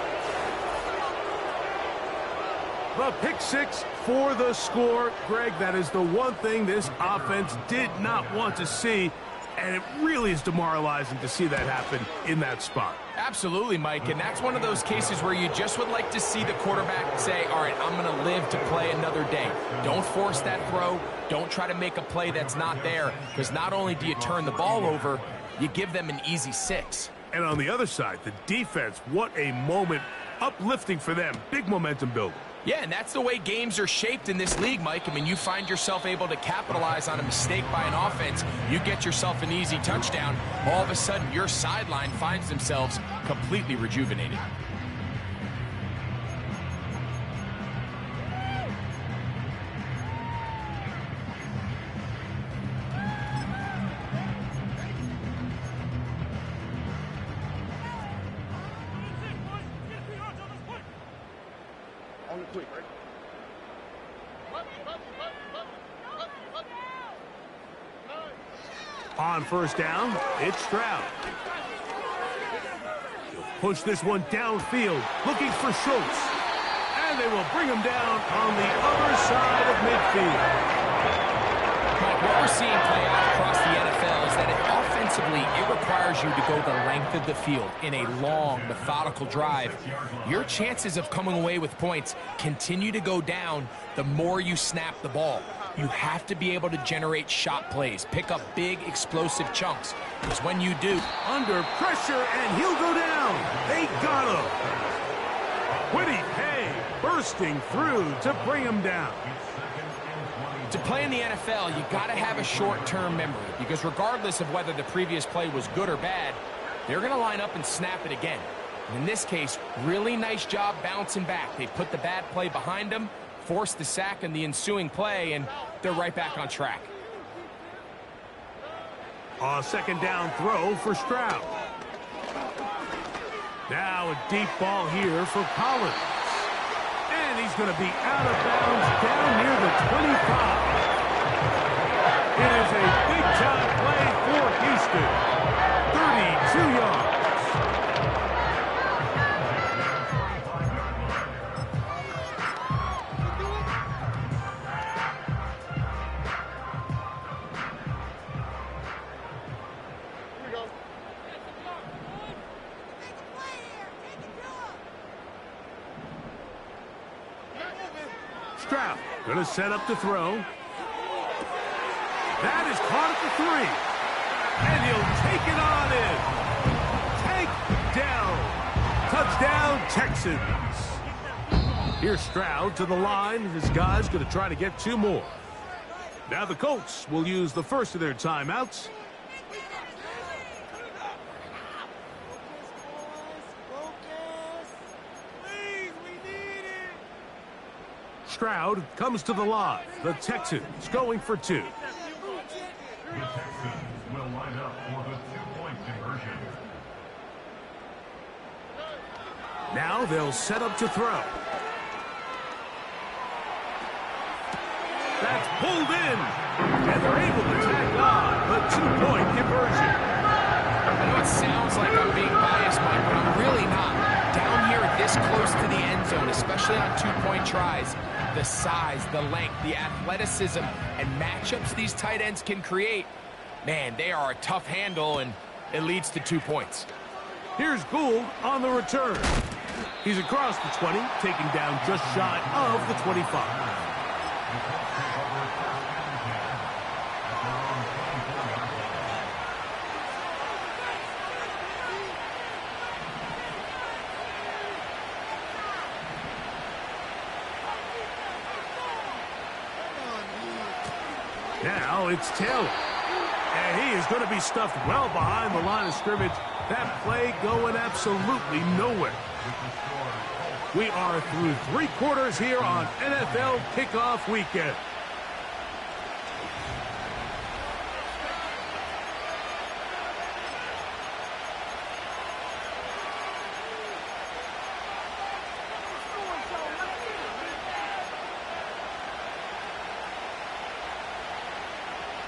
Speaker 1: The pick 6 for the score. Greg, that is the one thing this offense did not want to see. And it really is demoralizing to see that happen in that spot.
Speaker 2: Absolutely, Mike, and that's one of those cases where you just would like to see the quarterback say, all right, I'm going to live to play another day. Don't force that throw. Don't try to make a play that's not there, because not only do you turn the ball over, you give them an easy 6.
Speaker 1: And on the other side, the defense, what a moment. Uplifting for them. Big momentum building.
Speaker 2: Yeah, and that's the way games are shaped in this league, Mike. I mean, you find yourself able to capitalize on a mistake by an offense. You get yourself an easy touchdown. All of a sudden, your sideline finds themselves completely rejuvenated.
Speaker 1: On first down, it's Stroud. He'll push this one downfield, looking for Schultz. And they will bring him down on the other side of midfield.
Speaker 2: Mike, what we're seeing play out across the NFL is that offensively, it requires you to go the length of the field in a long, methodical drive. Your chances of coming away with points continue to go down the more you snap the ball. You have to be able to generate shot plays, pick up big, explosive chunks. Because when you do,
Speaker 1: under pressure, and he'll go down. They got him. Quiddy Pay bursting through to bring him down.
Speaker 2: to play in the NFL, you got to have a short-term memory, because regardless of whether the previous play was good or bad, they're going to line up and snap it again. And in this case, really nice job bouncing back. They put the bad play behind them, forced the sack in the ensuing play, and they're right back on track.
Speaker 1: A second down throw for Stroud. Now a deep ball here for Collins. And he's going to be out of bounds down near the 25. It is a big-time play for Houston. 32 yards. Stroud going to set up to throw. That is caught at the 3. And he'll take it on in. Take down. Texans. Here's Stroud to the line. His guy's going to try to get 2 more. Now the Colts will use the first of their timeouts. Stroud comes to the line. The Texans going for 2.
Speaker 3: The Texans will line up for the 2-point conversion.
Speaker 1: Now they'll set up to throw. That's pulled in. And they're able to tack on the 2-point conversion.
Speaker 2: I know it sounds like I'm being biased, Mike, but I'm really not. Down here this close to the end zone, especially on 2-point tries, the size, the length, the athleticism, and matchups these tight ends can create, man, they are a tough handle, and it leads to 2 points.
Speaker 1: Here's Gould on the return. He's across the 20, taking down just shy of the 25. Now it's Taylor. And he is going to be stuffed well behind the line of scrimmage. That play going absolutely nowhere. We are through 3 quarters here on NFL Kickoff Weekend.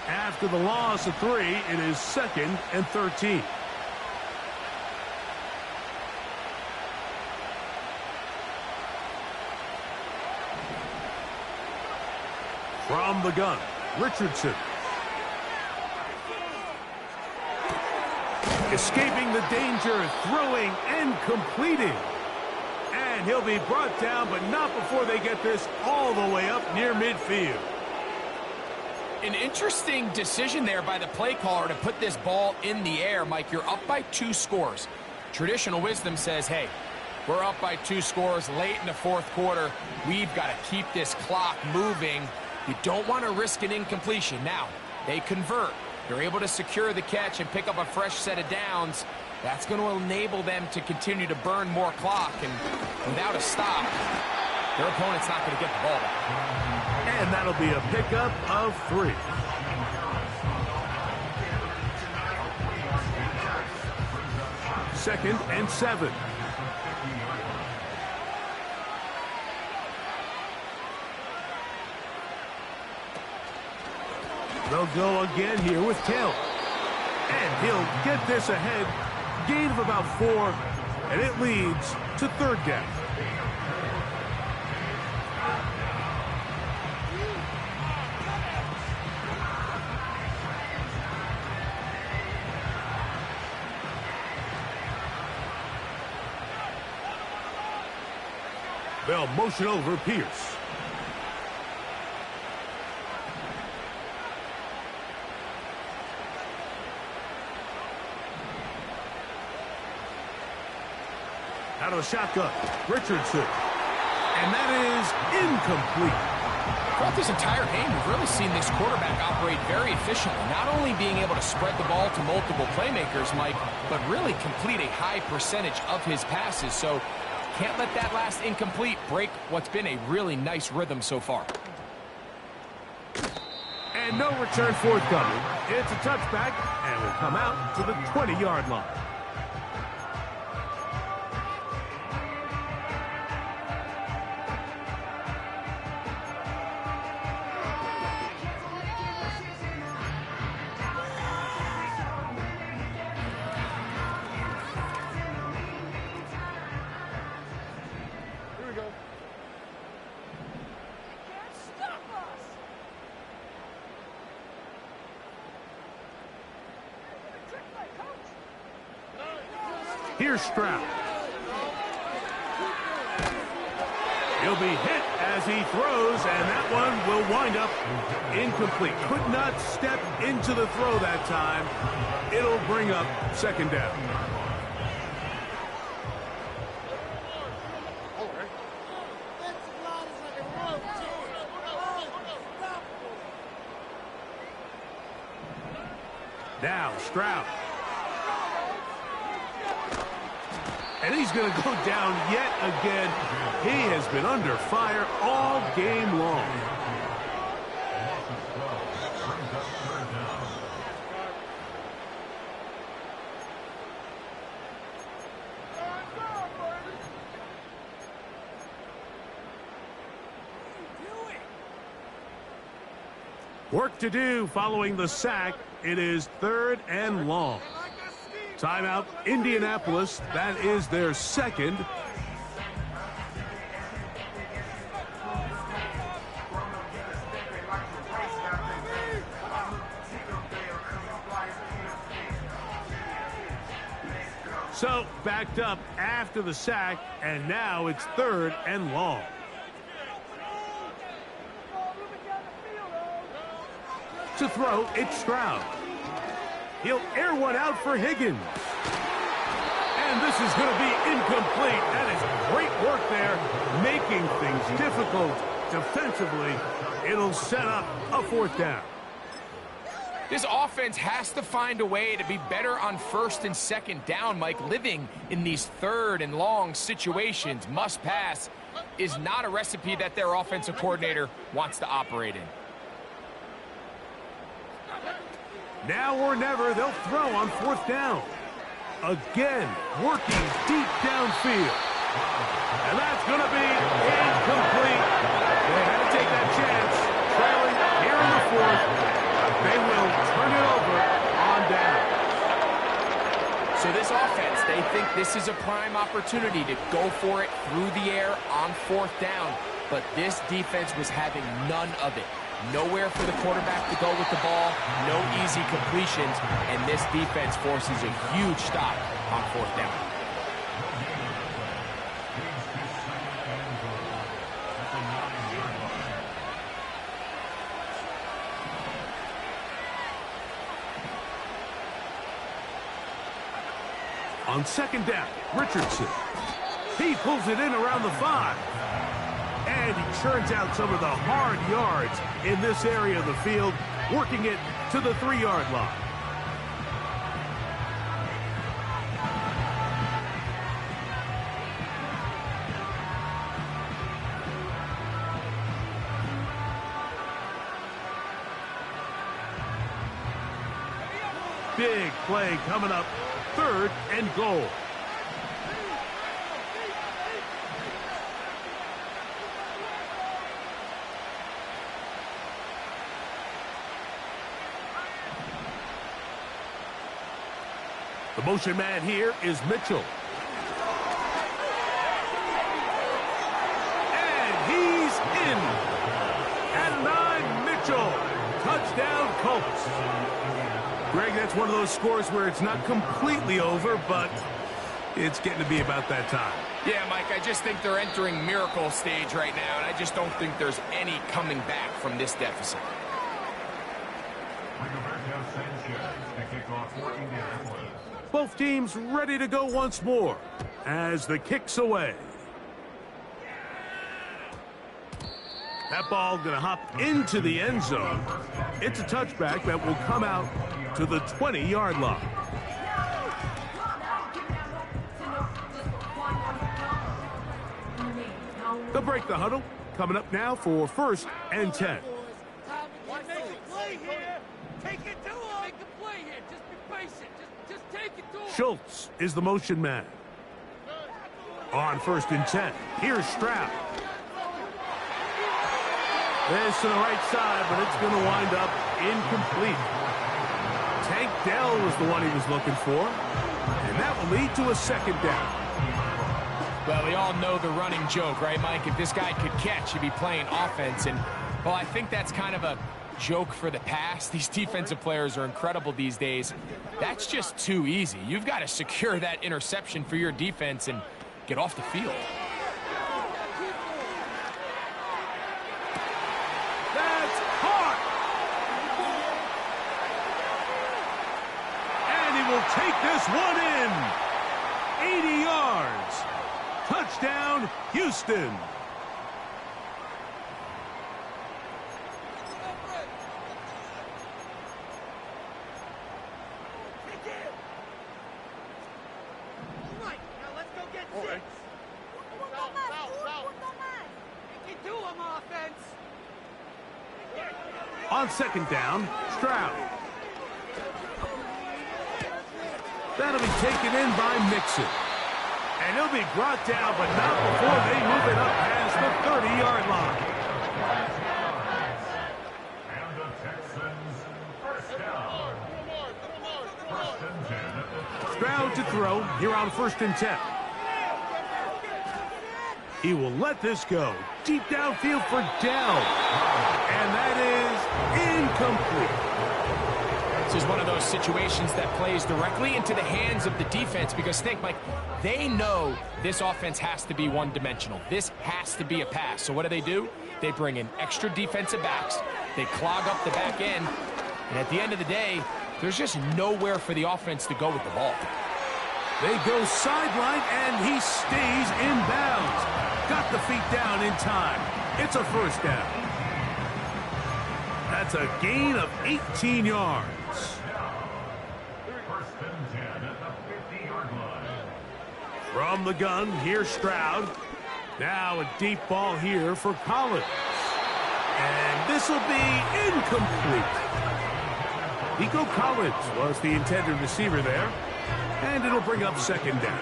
Speaker 1: After the loss of 3, it is 2nd and 13. From the gun, Richardson. Escaping the danger, throwing and completing. And he'll be brought down, but not before they get this all the way up near midfield.
Speaker 2: An interesting decision there by the play caller to put this ball in the air. Mike, you're up by 2 scores. Traditional wisdom says, hey, we're up by 2 scores late in the 4th quarter. We've got to keep this clock moving. You don't want to risk an incompletion. Now, they convert. They're able to secure the catch and pick up a fresh set of downs. That's going to enable them to continue to burn more clock. And without a stop, their opponent's not going to get the ball back.
Speaker 1: And that'll be a pickup of 3. Second and 7. They'll go again here with Taylor. And he'll get this ahead. Gain of about 4. And it leads to 3rd down. They'll motion over Pierce. Out of the shotgun, Richardson. And that is incomplete.
Speaker 2: Throughout this entire game, we've really seen this quarterback operate very efficiently, not only being able to spread the ball to multiple playmakers, Mike, but really complete a high percentage of his passes. So can't let that last incomplete break what's been a really nice rhythm so far.
Speaker 1: And no return forthcoming. It's a touchback, and will come out to the 20-yard line. Here's Stroud. He'll be hit as he throws, and that one will wind up incomplete. Could not step into the throw that time. It'll bring up second down. Now Stroud. And he's going to go down yet again. He has been under fire all game long. Work to do following the sack. It is 3rd and long. Timeout, Indianapolis. That is their second. So, backed up after the sack, and now it's 3rd and long. To throw, it's Stroud. He'll air one out for Higgins. And this is going to be incomplete. That is great work there, making things difficult defensively. It'll set up a 4th down.
Speaker 2: This offense has to find a way to be better on 1st and 2nd down, Mike. Living in these 3rd and long situations, must pass, is not a recipe that their offensive coordinator wants to operate in.
Speaker 1: Now or never, they'll throw on 4th down. Again, working deep downfield. And that's going to be incomplete. They had to take that chance. Trailing here in the 4th. They will turn it over on down.
Speaker 2: So this offense, they think this is a prime opportunity to go for it through the air on 4th down. But this defense was having none of it. Nowhere for the quarterback to go with the ball, no easy completions, and this defense forces a huge stop on 4th down.
Speaker 1: On 2nd down, Richardson. He pulls it in around the 5. And he churns out some of the hard yards in this area of the field, working it to the 3-yard line. Big play coming up, 3rd and goal. The motion man here is Mitchell. And he's in. At 9, Mitchell. Touchdown, Colts. Greg, that's one of those scores where it's not completely over, but it's getting to be about that time.
Speaker 2: Yeah, Mike, I just think they're entering miracle stage right now, and I just don't think there's any coming back from this deficit.
Speaker 1: Both teams ready to go once more as the kick's away. That ball going to hop into the end zone. It's a touchback that will come out to the 20-yard line. They'll break the huddle. Coming up now for 1st and 10. Schultz is the motion man. On 1st and 10, here's Stroud. This to the right side, but it's going to wind up incomplete. Tank Dell was the one he was looking for, and that will lead to a 2nd down.
Speaker 2: Well, we all know the running joke, right, Mike? If this guy could catch, he'd be playing offense, and, well, I think that's kind of a joke for the pass. These defensive players are incredible these days. That's just too easy. You've got to secure that interception for your defense and get off the field.
Speaker 1: That's hard. And he will take this one in. 80 yards. Touchdown, Houston. On second down, Stroud. That'll be taken in by Mixon. And he'll be brought down, but not before they move it up past the 30-yard line.
Speaker 3: And the Texans first down. First and 10.
Speaker 1: Stroud to throw here on 1st and 10. He will let this go. Deep downfield for Dell. And that is incomplete.
Speaker 2: This is one of those situations that plays directly into the hands of the defense because think, Mike, they know this offense has to be one-dimensional. This has to be a pass. So what do? They bring in extra defensive backs. They clog up the back end. And at the end of the day, there's just nowhere for the offense to go with the ball.
Speaker 1: They go sideline, and he stays in bounds. Got the feet down in time. It's a first down. That's a gain of 18 yards.
Speaker 3: First and 10 at the 50-yard line.
Speaker 1: From the gun, here's Stroud. Now a deep ball here for Collins. And this will be incomplete. Nico Collins was the intended receiver there. And it'll bring up second down.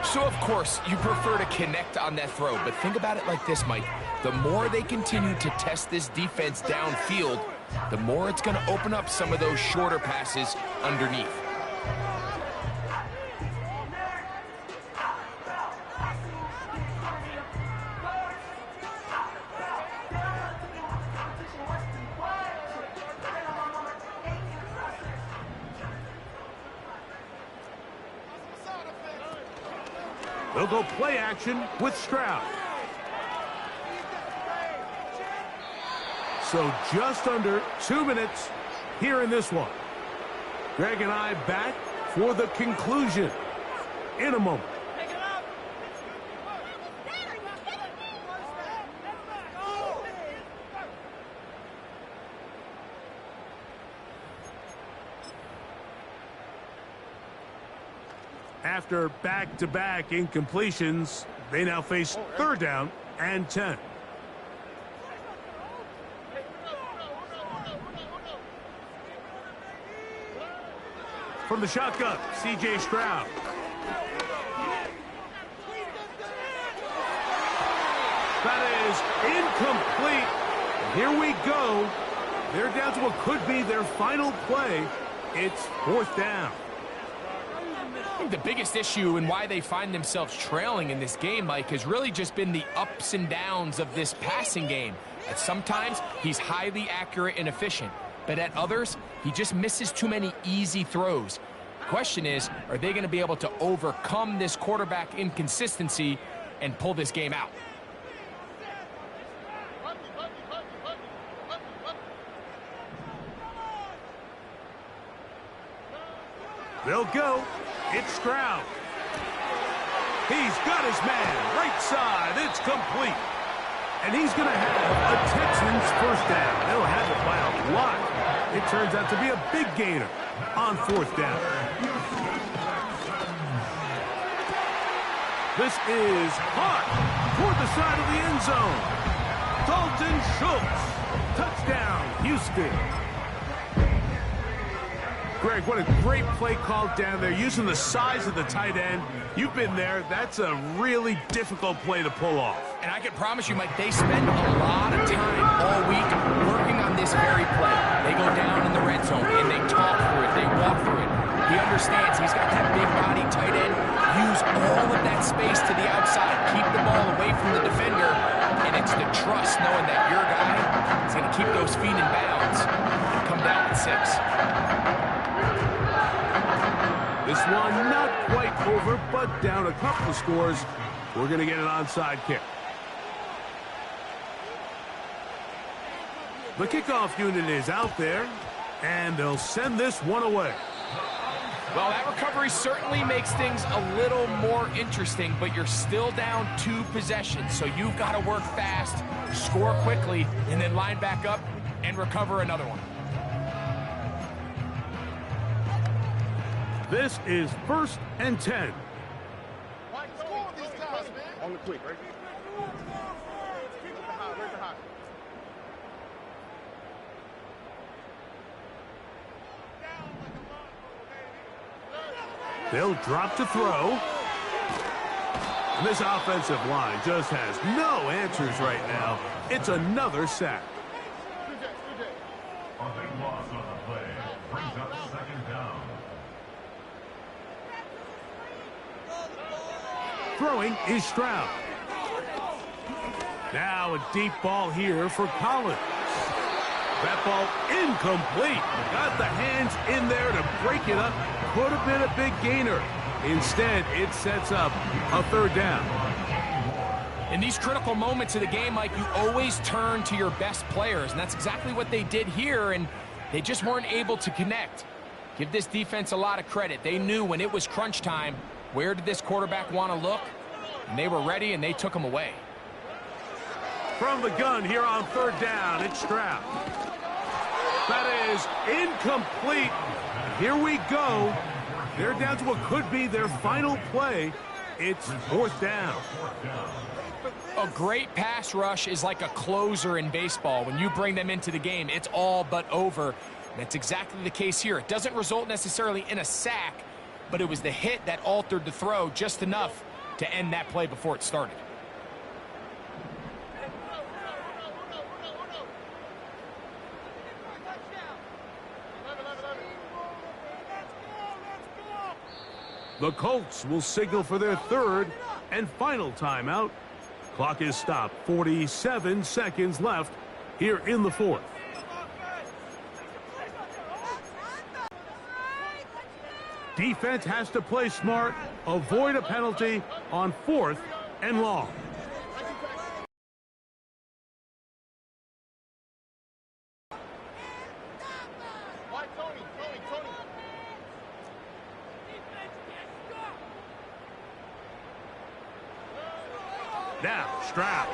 Speaker 2: So, of course, you prefer to connect on that throw, but think about it like this, Mike. The more they continue to test this defense downfield, the more it's going to open up some of those shorter passes underneath.
Speaker 1: They'll go play action with Stroud. So just under 2 minutes here in this one. Greg and I back for the conclusion in a moment. After back-to-back incompletions, they now face 3rd down and 10. From the shotgun, C.J. Stroud. That is incomplete. Here we go. They're down to what could be their final play. It's 4th down.
Speaker 2: I think the biggest issue and why they find themselves trailing in this game, Mike, has really just been the ups and downs of this passing game. At sometimes, he's highly accurate and efficient, but at others, he just misses too many easy throws. The question is, are they going to be able to overcome this quarterback inconsistency and pull this game out?
Speaker 1: They'll go. It's Stroud. He's got his man. Right side. It's complete. And he's going to have a Texans first down. They'll have it by a lot. It turns out to be a big gainer on 4th down. This is hot toward the side of the end zone. Dalton Schultz. Touchdown, Houston. Greg, what a great play call down there, using the size of the tight end. You've been there. That's a really difficult play to pull off.
Speaker 2: And I can promise you, Mike, they spend a lot of time all week working on this very play. They go down in the red zone, and they talk through it. They walk through it. He understands he's got that big body tight end. Use all of that space to the outside. Keep the ball away from the defender. And it's the trust knowing that your guy is going to keep those feet
Speaker 1: but down a couple of scores, we're going to get an onside kick. The kickoff unit is out there, and they'll send this one away.
Speaker 2: Well, that recovery certainly makes things a little more interesting, but you're still down 2 possessions, so you've got to work fast, score quickly, and then line back up and recover another one.
Speaker 1: This is 1st and 10.
Speaker 4: On the quick, right?
Speaker 1: They'll drop to throw. And this offensive line just has no answers right now. It's another sack.
Speaker 3: A big loss on the play. Brings up 2nd down.
Speaker 1: Throwing is Stroud. Now a deep ball here for Collins. That ball incomplete. Got the hands in there to break it up. Could have been a big gainer. Instead, it sets up a 3rd down.
Speaker 2: In these critical moments of the game, Mike, you always turn to your best players, and that's exactly what they did here, and they just weren't able to connect. Give this defense a lot of credit. They knew when it was crunch time, where did this quarterback want to look? And they were ready, and they took him away.
Speaker 1: From the gun here on 3rd down, it's Stroud. That is incomplete. Here we go. They're down to what could be their final play. It's 4th down.
Speaker 2: A great pass rush is like a closer in baseball. When you bring them into the game, it's all but over. And that's exactly the case here. It doesn't result necessarily in a sack, but it was the hit that altered the throw just enough to end that play before it started.
Speaker 1: The Colts will signal for their 3rd and final timeout. Clock is stopped. 47 seconds left here in the 4th. Defense has to play smart, avoid a penalty on 4th and long. Now, Stroud.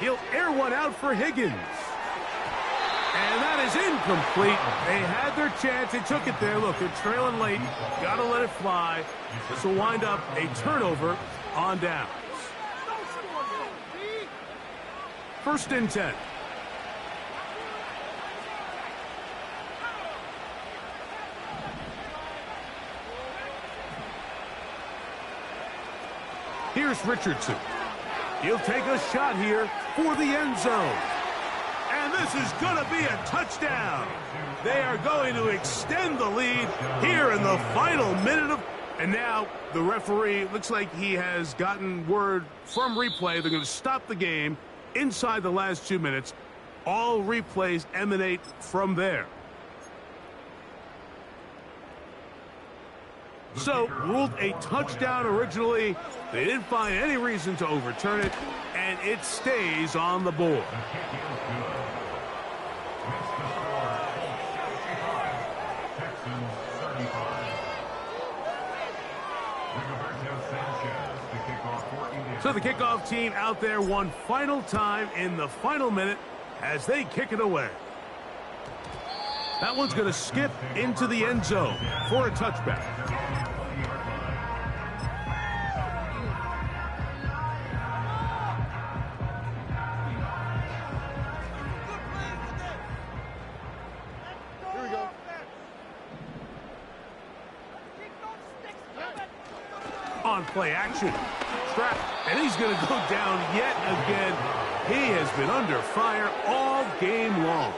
Speaker 1: He'll air one out for Higgins. And that is incomplete. They had their chance. They took it there. Look, they're trailing late. Got to let it fly. This will wind up a turnover on downs. 1st and 10. Here's Richardson. He'll take a shot here for the end zone. And this is going to be a touchdown. They are going to extend the lead here in the final minute of... And now the referee, looks like he has gotten word from replay. They're going to stop the game inside the last 2 minutes. All replays emanate from there. So, ruled a touchdown originally. They didn't find any reason to overturn it, and it stays on the board. So the kickoff team out there one final time in the final minute as they kick it away. That one's going to skip into the end zone for a touchback.
Speaker 4: Here we go.
Speaker 1: On play action. Strap, and he's going to go down yet again. He has been under fire all game long.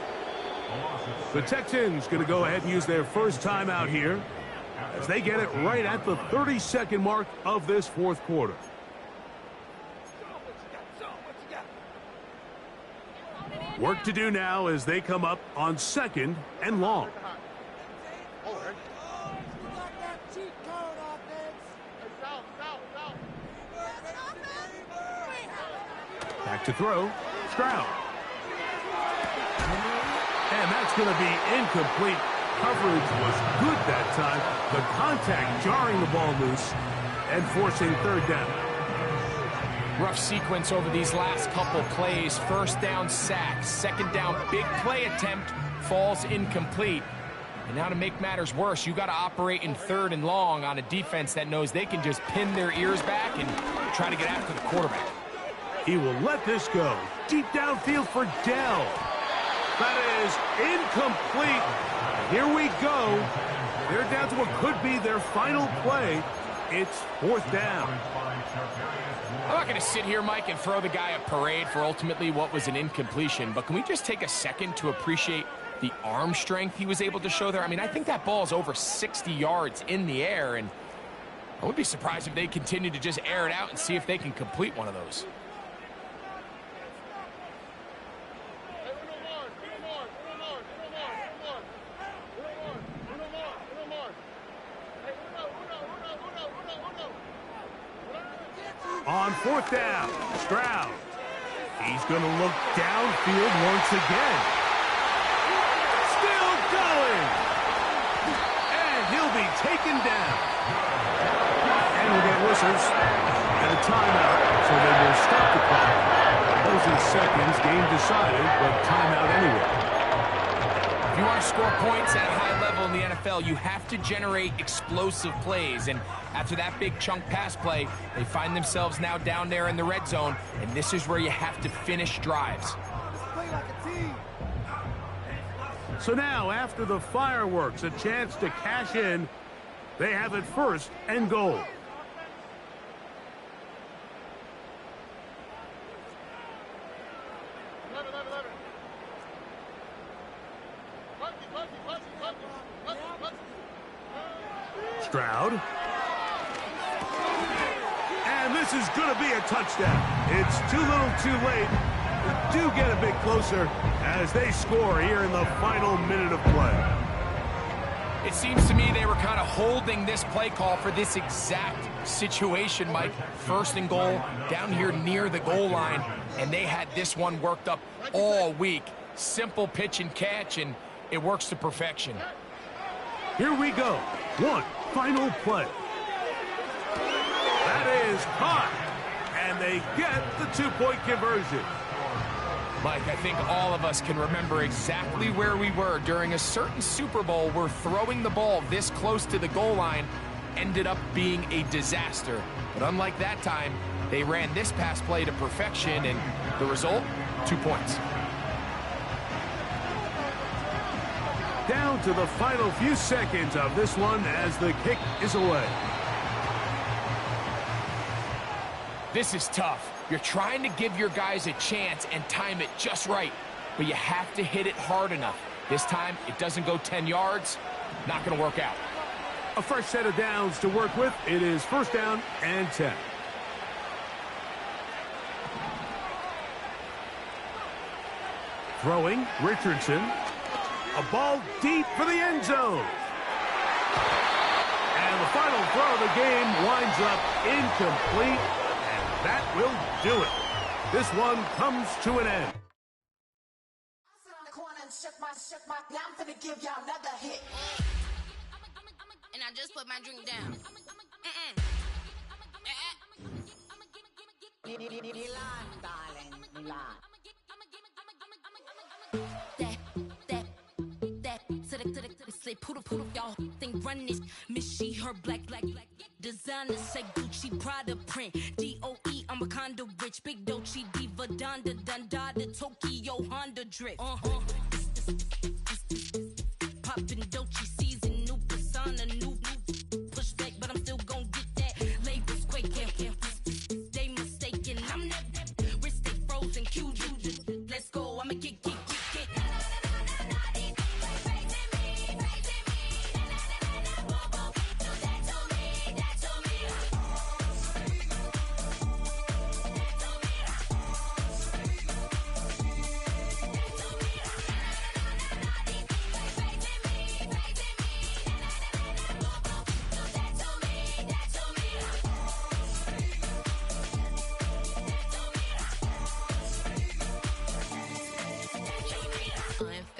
Speaker 1: The Texans going to go ahead and use their first timeout here as they get it right at the 32nd mark of this fourth quarter. Work to do now as they come up on 2nd and long. Back to throw, Stroud. And that's going to be incomplete. Coverage was good that time. The contact jarring the ball loose and forcing third down.
Speaker 2: Rough sequence over these last couple plays. First down sack, second down big play attempt, falls incomplete. And now to make matters worse, you got to operate in third and long on a defense that knows they can just pin their ears back and try to get after the quarterback.
Speaker 1: He will let this go. Deep downfield for Dell. That is incomplete. Here we go. They're down to what could be their final play. It's fourth down.
Speaker 2: I'm not going to sit here, Mike, and throw the guy a parade for ultimately what was an incompletion, but can we just take a second to appreciate the arm strength he was able to show there? I mean, I think that ball is over 60 yards in the air, and I would be surprised if they continue to just air it out and see if they can complete one of those.
Speaker 1: On fourth down, Stroud. He's going to look downfield once again. Still going. And he'll be taken down. And we'll get whistles and a timeout, so they will stop the clock. Closing seconds, game decided, but timeout anyway.
Speaker 2: If you want to score points at a high level in the NFL, you have to generate explosive plays. And after that big chunk pass play, they find themselves now down there in the red zone, and this is where you have to finish drives.
Speaker 1: So now, after the fireworks, a chance to cash in. They have it first and goal. Stroud. And this is going to be a touchdown. It's too little too late. They do get a bit closer as they score here in the final minute of play.
Speaker 2: It seems to me they were kind of holding this play call for this exact situation, Mike. First and goal, down here near the goal line, and they had this one worked up all week. Simple pitch and catch, and it works to perfection.
Speaker 1: Here we go. One final play. That is caught, and they get the two-point conversion.
Speaker 2: Mike, I think all of us can remember exactly where we were during a certain Super Bowl where throwing the ball this close to the goal line ended up being a disaster. But unlike that time, they ran this pass play to perfection, and the result, 2 points.
Speaker 1: Down to the final few seconds of this one as the kick is away.
Speaker 2: This is tough. You're trying to give your guys a chance and time it just right, but you have to hit it hard enough. This time, it doesn't go 10 yards. Not going to work out.
Speaker 1: A fresh set of downs to work with. It is first down and 10. Throwing, Richardson. A ball deep for the end zone. And the final throw of the game winds up incomplete, and that will do it. This one comes to an end.
Speaker 5: I sit on the corner and shook my, now I'm finna give y'all another hit.
Speaker 6: And I just put my drink down.
Speaker 5: You lying, darling, you lying.
Speaker 6: Say poodle, y'all think run this. Miss she, her black. Designer say Gucci, Prada print. DOE, I'm a condo rich. Big Dolce, Diva, Donda, Dundada, Tokyo, Honda drip. Poppin' Dolce season, new persona, new pushback, but I'm still gon' get that. Labels quaking, they mistaken. I'm that wrist stay frozen, Q, let's go, I'ma get.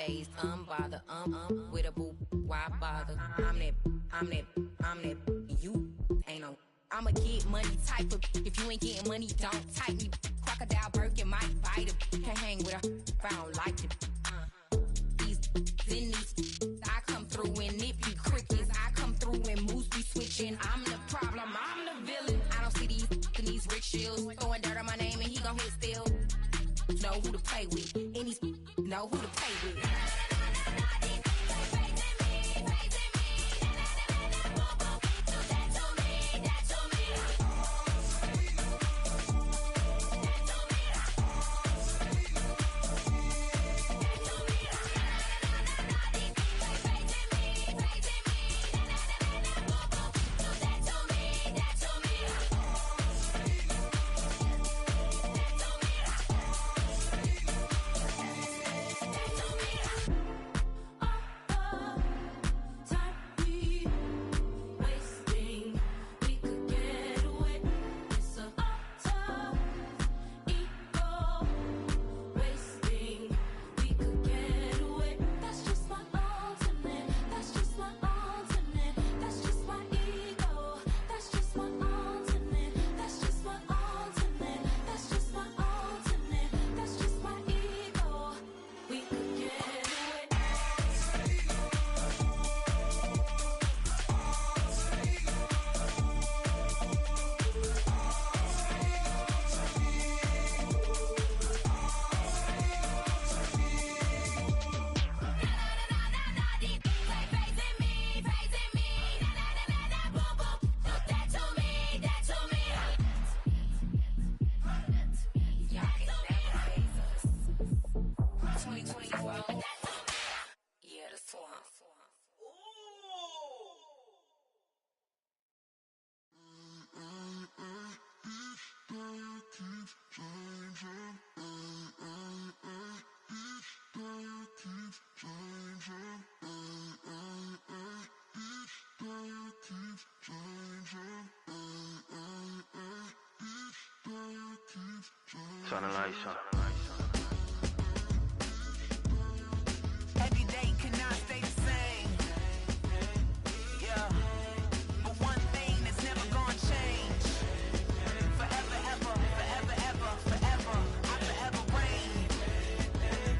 Speaker 7: faced, unbothered, with a boo, why bother? I'm that, you ain't no. I'ma get money type of, if you ain't getting money, don't type me. Crocodile Birkin might bite him. Can't hang with her if I don't like it. These, I come through and nip you crickets. I come through and moves be switching. I'm the problem, I'm the villain. I don't see these rickshaws throwing dirt on my name and he gon' hit still. Know who to play with, and he's know who to play with.
Speaker 8: Turn the lights on.
Speaker 9: Every day cannot stay the same. Yeah. But one thing that's never gonna change. Forever, ever, forever, ever, forever. I forever reign.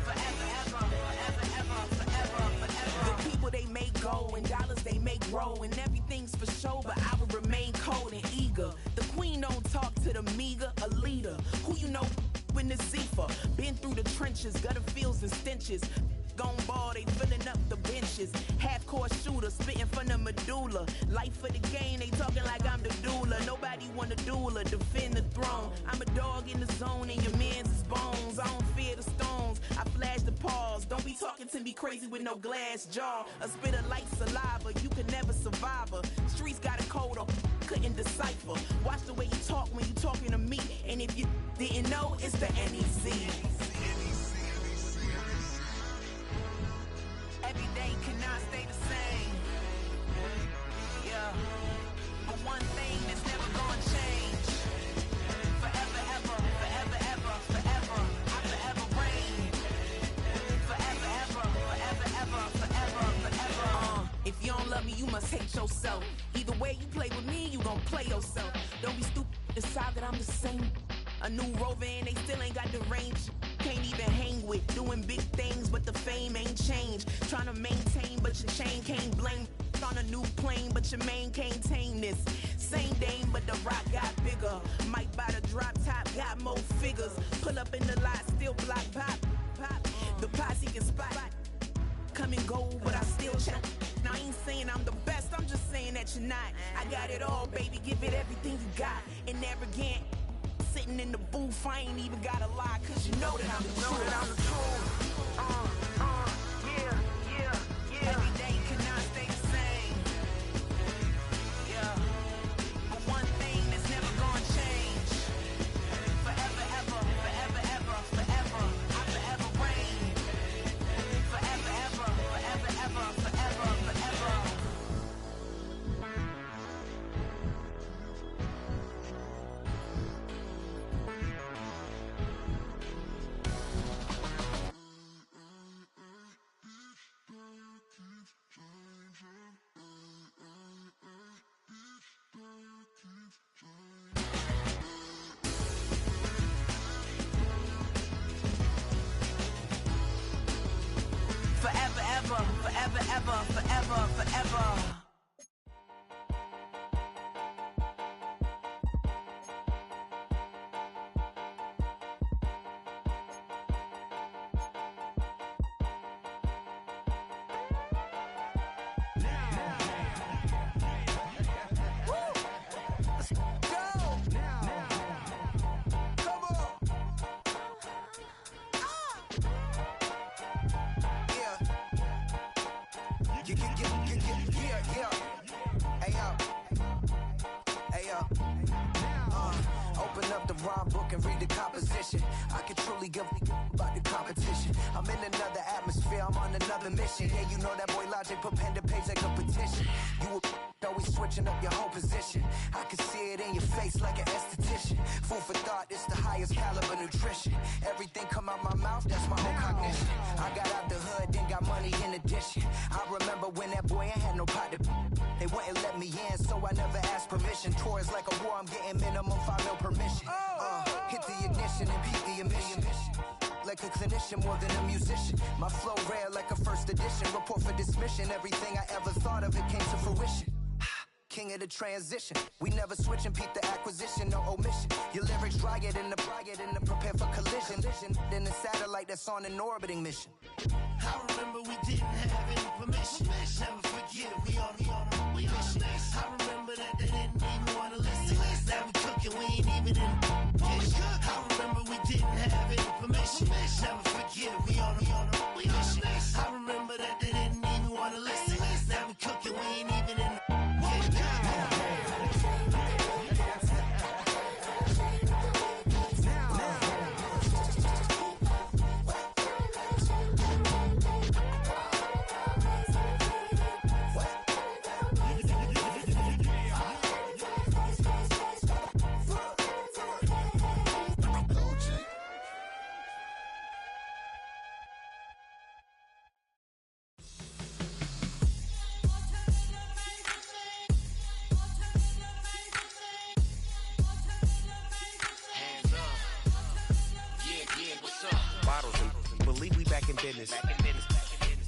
Speaker 9: Forever, ever, forever, ever, forever, forever. The people they make go and dollars they make grow and everything's for show, but I will remain cold and eager. The queen don't talk to the meager, a leader. Who you know in the Zephyr? Been through the trenches, gutter fields and stenches. Gone ball, they filling up the benches. Half-court shooter, spitting from the medulla. Life for the game, they talking like I'm the doula. Nobody want a doula, defend the throne. I'm a dog in the zone and your man's is bones. I don't fear the stones, I flash the paws. Don't be talking to me crazy with no glass jaw. A spit of light saliva, you can never survive her. Streets got a code up, couldn't decipher. Watch the way you talk when you talking to me. And if you didn't know, it's the NEC. Every day cannot stay the same. Yeah. But one thing that's never gonna change. Forever, ever, forever, ever, forever. I forever reign. Forever, ever, forever, ever, forever, forever. If you don't love me, you must hate yourself. Either way you play with me, you gon' play yourself. Don't be stupid, decide that I'm the same. A new rover and they still ain't got the range. Can't even hang with, doing big things, but the fame ain't changed. Trying to maintain, but your chain can't blame. On a new plane, but your main can't tame this. Same dame, but the rock got bigger. Might buy the drop top, got more figures. Pull up in the lot, still block pop. The posse can spot. Come and go, but I still check. Now I ain't saying I'm the best, I'm just saying that you're not. I got it all, baby, give it everything you got. And arrogant. Sitting in the booth, I ain't even gotta lie, cause you know that I'm the truth. Yeah. Every day cannot stay the same. Yeah. But one thing that's never gonna change. Forever, ever, forever, ever, forever. I forever reign. Forever, ever, forever, ever, forever, forever.
Speaker 8: rhyme book and read the composition. I can truly give about the competition. I'm in another atmosphere, I'm on another mission. Yeah, you know that boy Logic put pen to page like a petition. You always switching up your whole position. I can see it in your face like an esthetician. Food for thought, it's the highest caliber nutrition. Everything come out my mouth, that's my whole cognition. I got out the hood, then got money in addition. I remember when that boy ain't had no pot to. They wouldn't let me in, so I never asked permission. Tours like a war, I'm getting minimum 5 mil permission. Hit the ignition and peak the emission. Like a clinician more than a musician. My flow rare like a first edition. Report for dismission. Everything I ever thought of, it came to fruition. King of the transition. We never switch and peep the acquisition, no omission. Your lyrics dry it in the prepare for collision. Then the satellite that's on an orbiting mission.
Speaker 10: I remember we didn't have any permission. Never forget, we on a mission. I remember that they didn't even want to listen. Now we cooking, we ain't even in the kitchen. I remember we didn't have any permission. Never forget, we on a mission. I remember that they didn't even want to listen. Now we cooking, we ain't even in the business.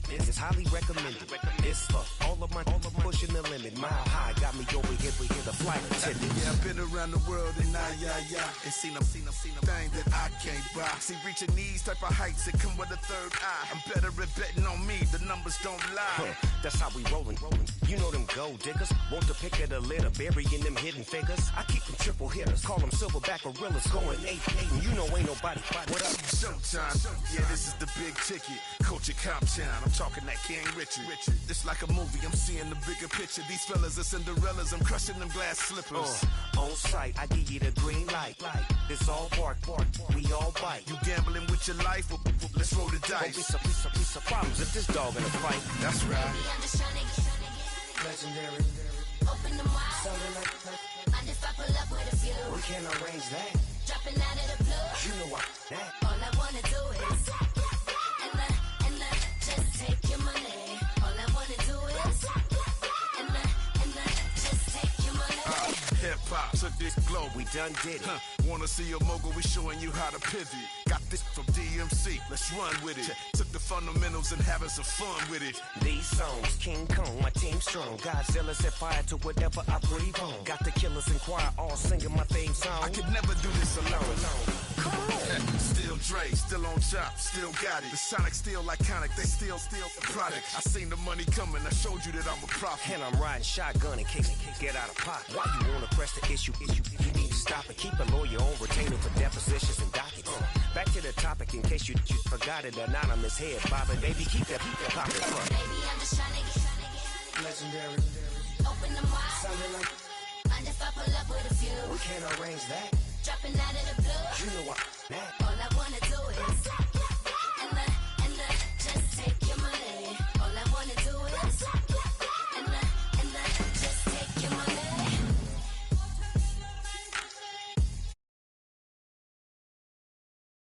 Speaker 10: This is highly recommended. It's for all of my pushing the limit. Mile high got me over here with the flight attendant.
Speaker 11: Yeah, I've been around the world and and seen them thing that I can't buy. See, reaching these type of heights that come with a third eye. I'm better at betting on me. The numbers don't lie.
Speaker 12: That's how we rollin'. You know them gold diggers. Want the pick of the litter, burying them hidden figures. I keep them triple hitters. Call them silverback gorillas. Going 8-8, and you know ain't nobody. What up?
Speaker 11: Showtime. Yeah, this is the big ticket. Culture Cop Town. I'm talking that King Richard. It's like a movie. I'm seeing the bigger picture. These fellas are Cinderellas. I'm crushing them glass slippers.
Speaker 12: On sight, I give you the green light. It's all bark. We all bite.
Speaker 11: You gambling with your life? Well, let's roll the dice.
Speaker 12: Don't be piece of problems if this dog in a fight.
Speaker 11: That's right.
Speaker 5: I'm just trying to get
Speaker 8: legendary.
Speaker 5: Open them wide.
Speaker 8: Something like
Speaker 5: mind if I pull up with a few?
Speaker 8: we can arrange that.
Speaker 5: Dropping out of the blue.
Speaker 8: You know what? That.
Speaker 5: All I wanna do is and just take your money. All I wanna do is and just take your money.
Speaker 11: Hip-hop took this globe.
Speaker 12: We done did it.
Speaker 11: Wanna see a mogul? We showing you how to pivot. Got this from DMC. Let's run with it. Took the fundamentals and having some fun with it.
Speaker 12: These songs, King Kong, my team strong. Godzilla set fire to whatever I breathe on. Got the killers in choir all singing my theme song.
Speaker 11: I could never do this alone. Come on. Still Dre, still on top, still got it. The Sonic still iconic, they still the product. I seen the money coming, I showed you that I'm a prophet.
Speaker 12: And I'm riding shotgun in case get out of pocket. Why you wanna press the issue? You need to stop it. Keep a lawyer on retainer for depositions and dockets. Back to the topic in case you forgot it. Anonymous head bobbing, baby, keep that pocket front.
Speaker 5: Baby, I'm just trying to get
Speaker 8: Legendary.
Speaker 5: open them wide.
Speaker 8: Something like
Speaker 5: Mind if I pull up with a few?
Speaker 8: we can arrange that.
Speaker 5: Dropping out of the blue.
Speaker 8: You know what? That.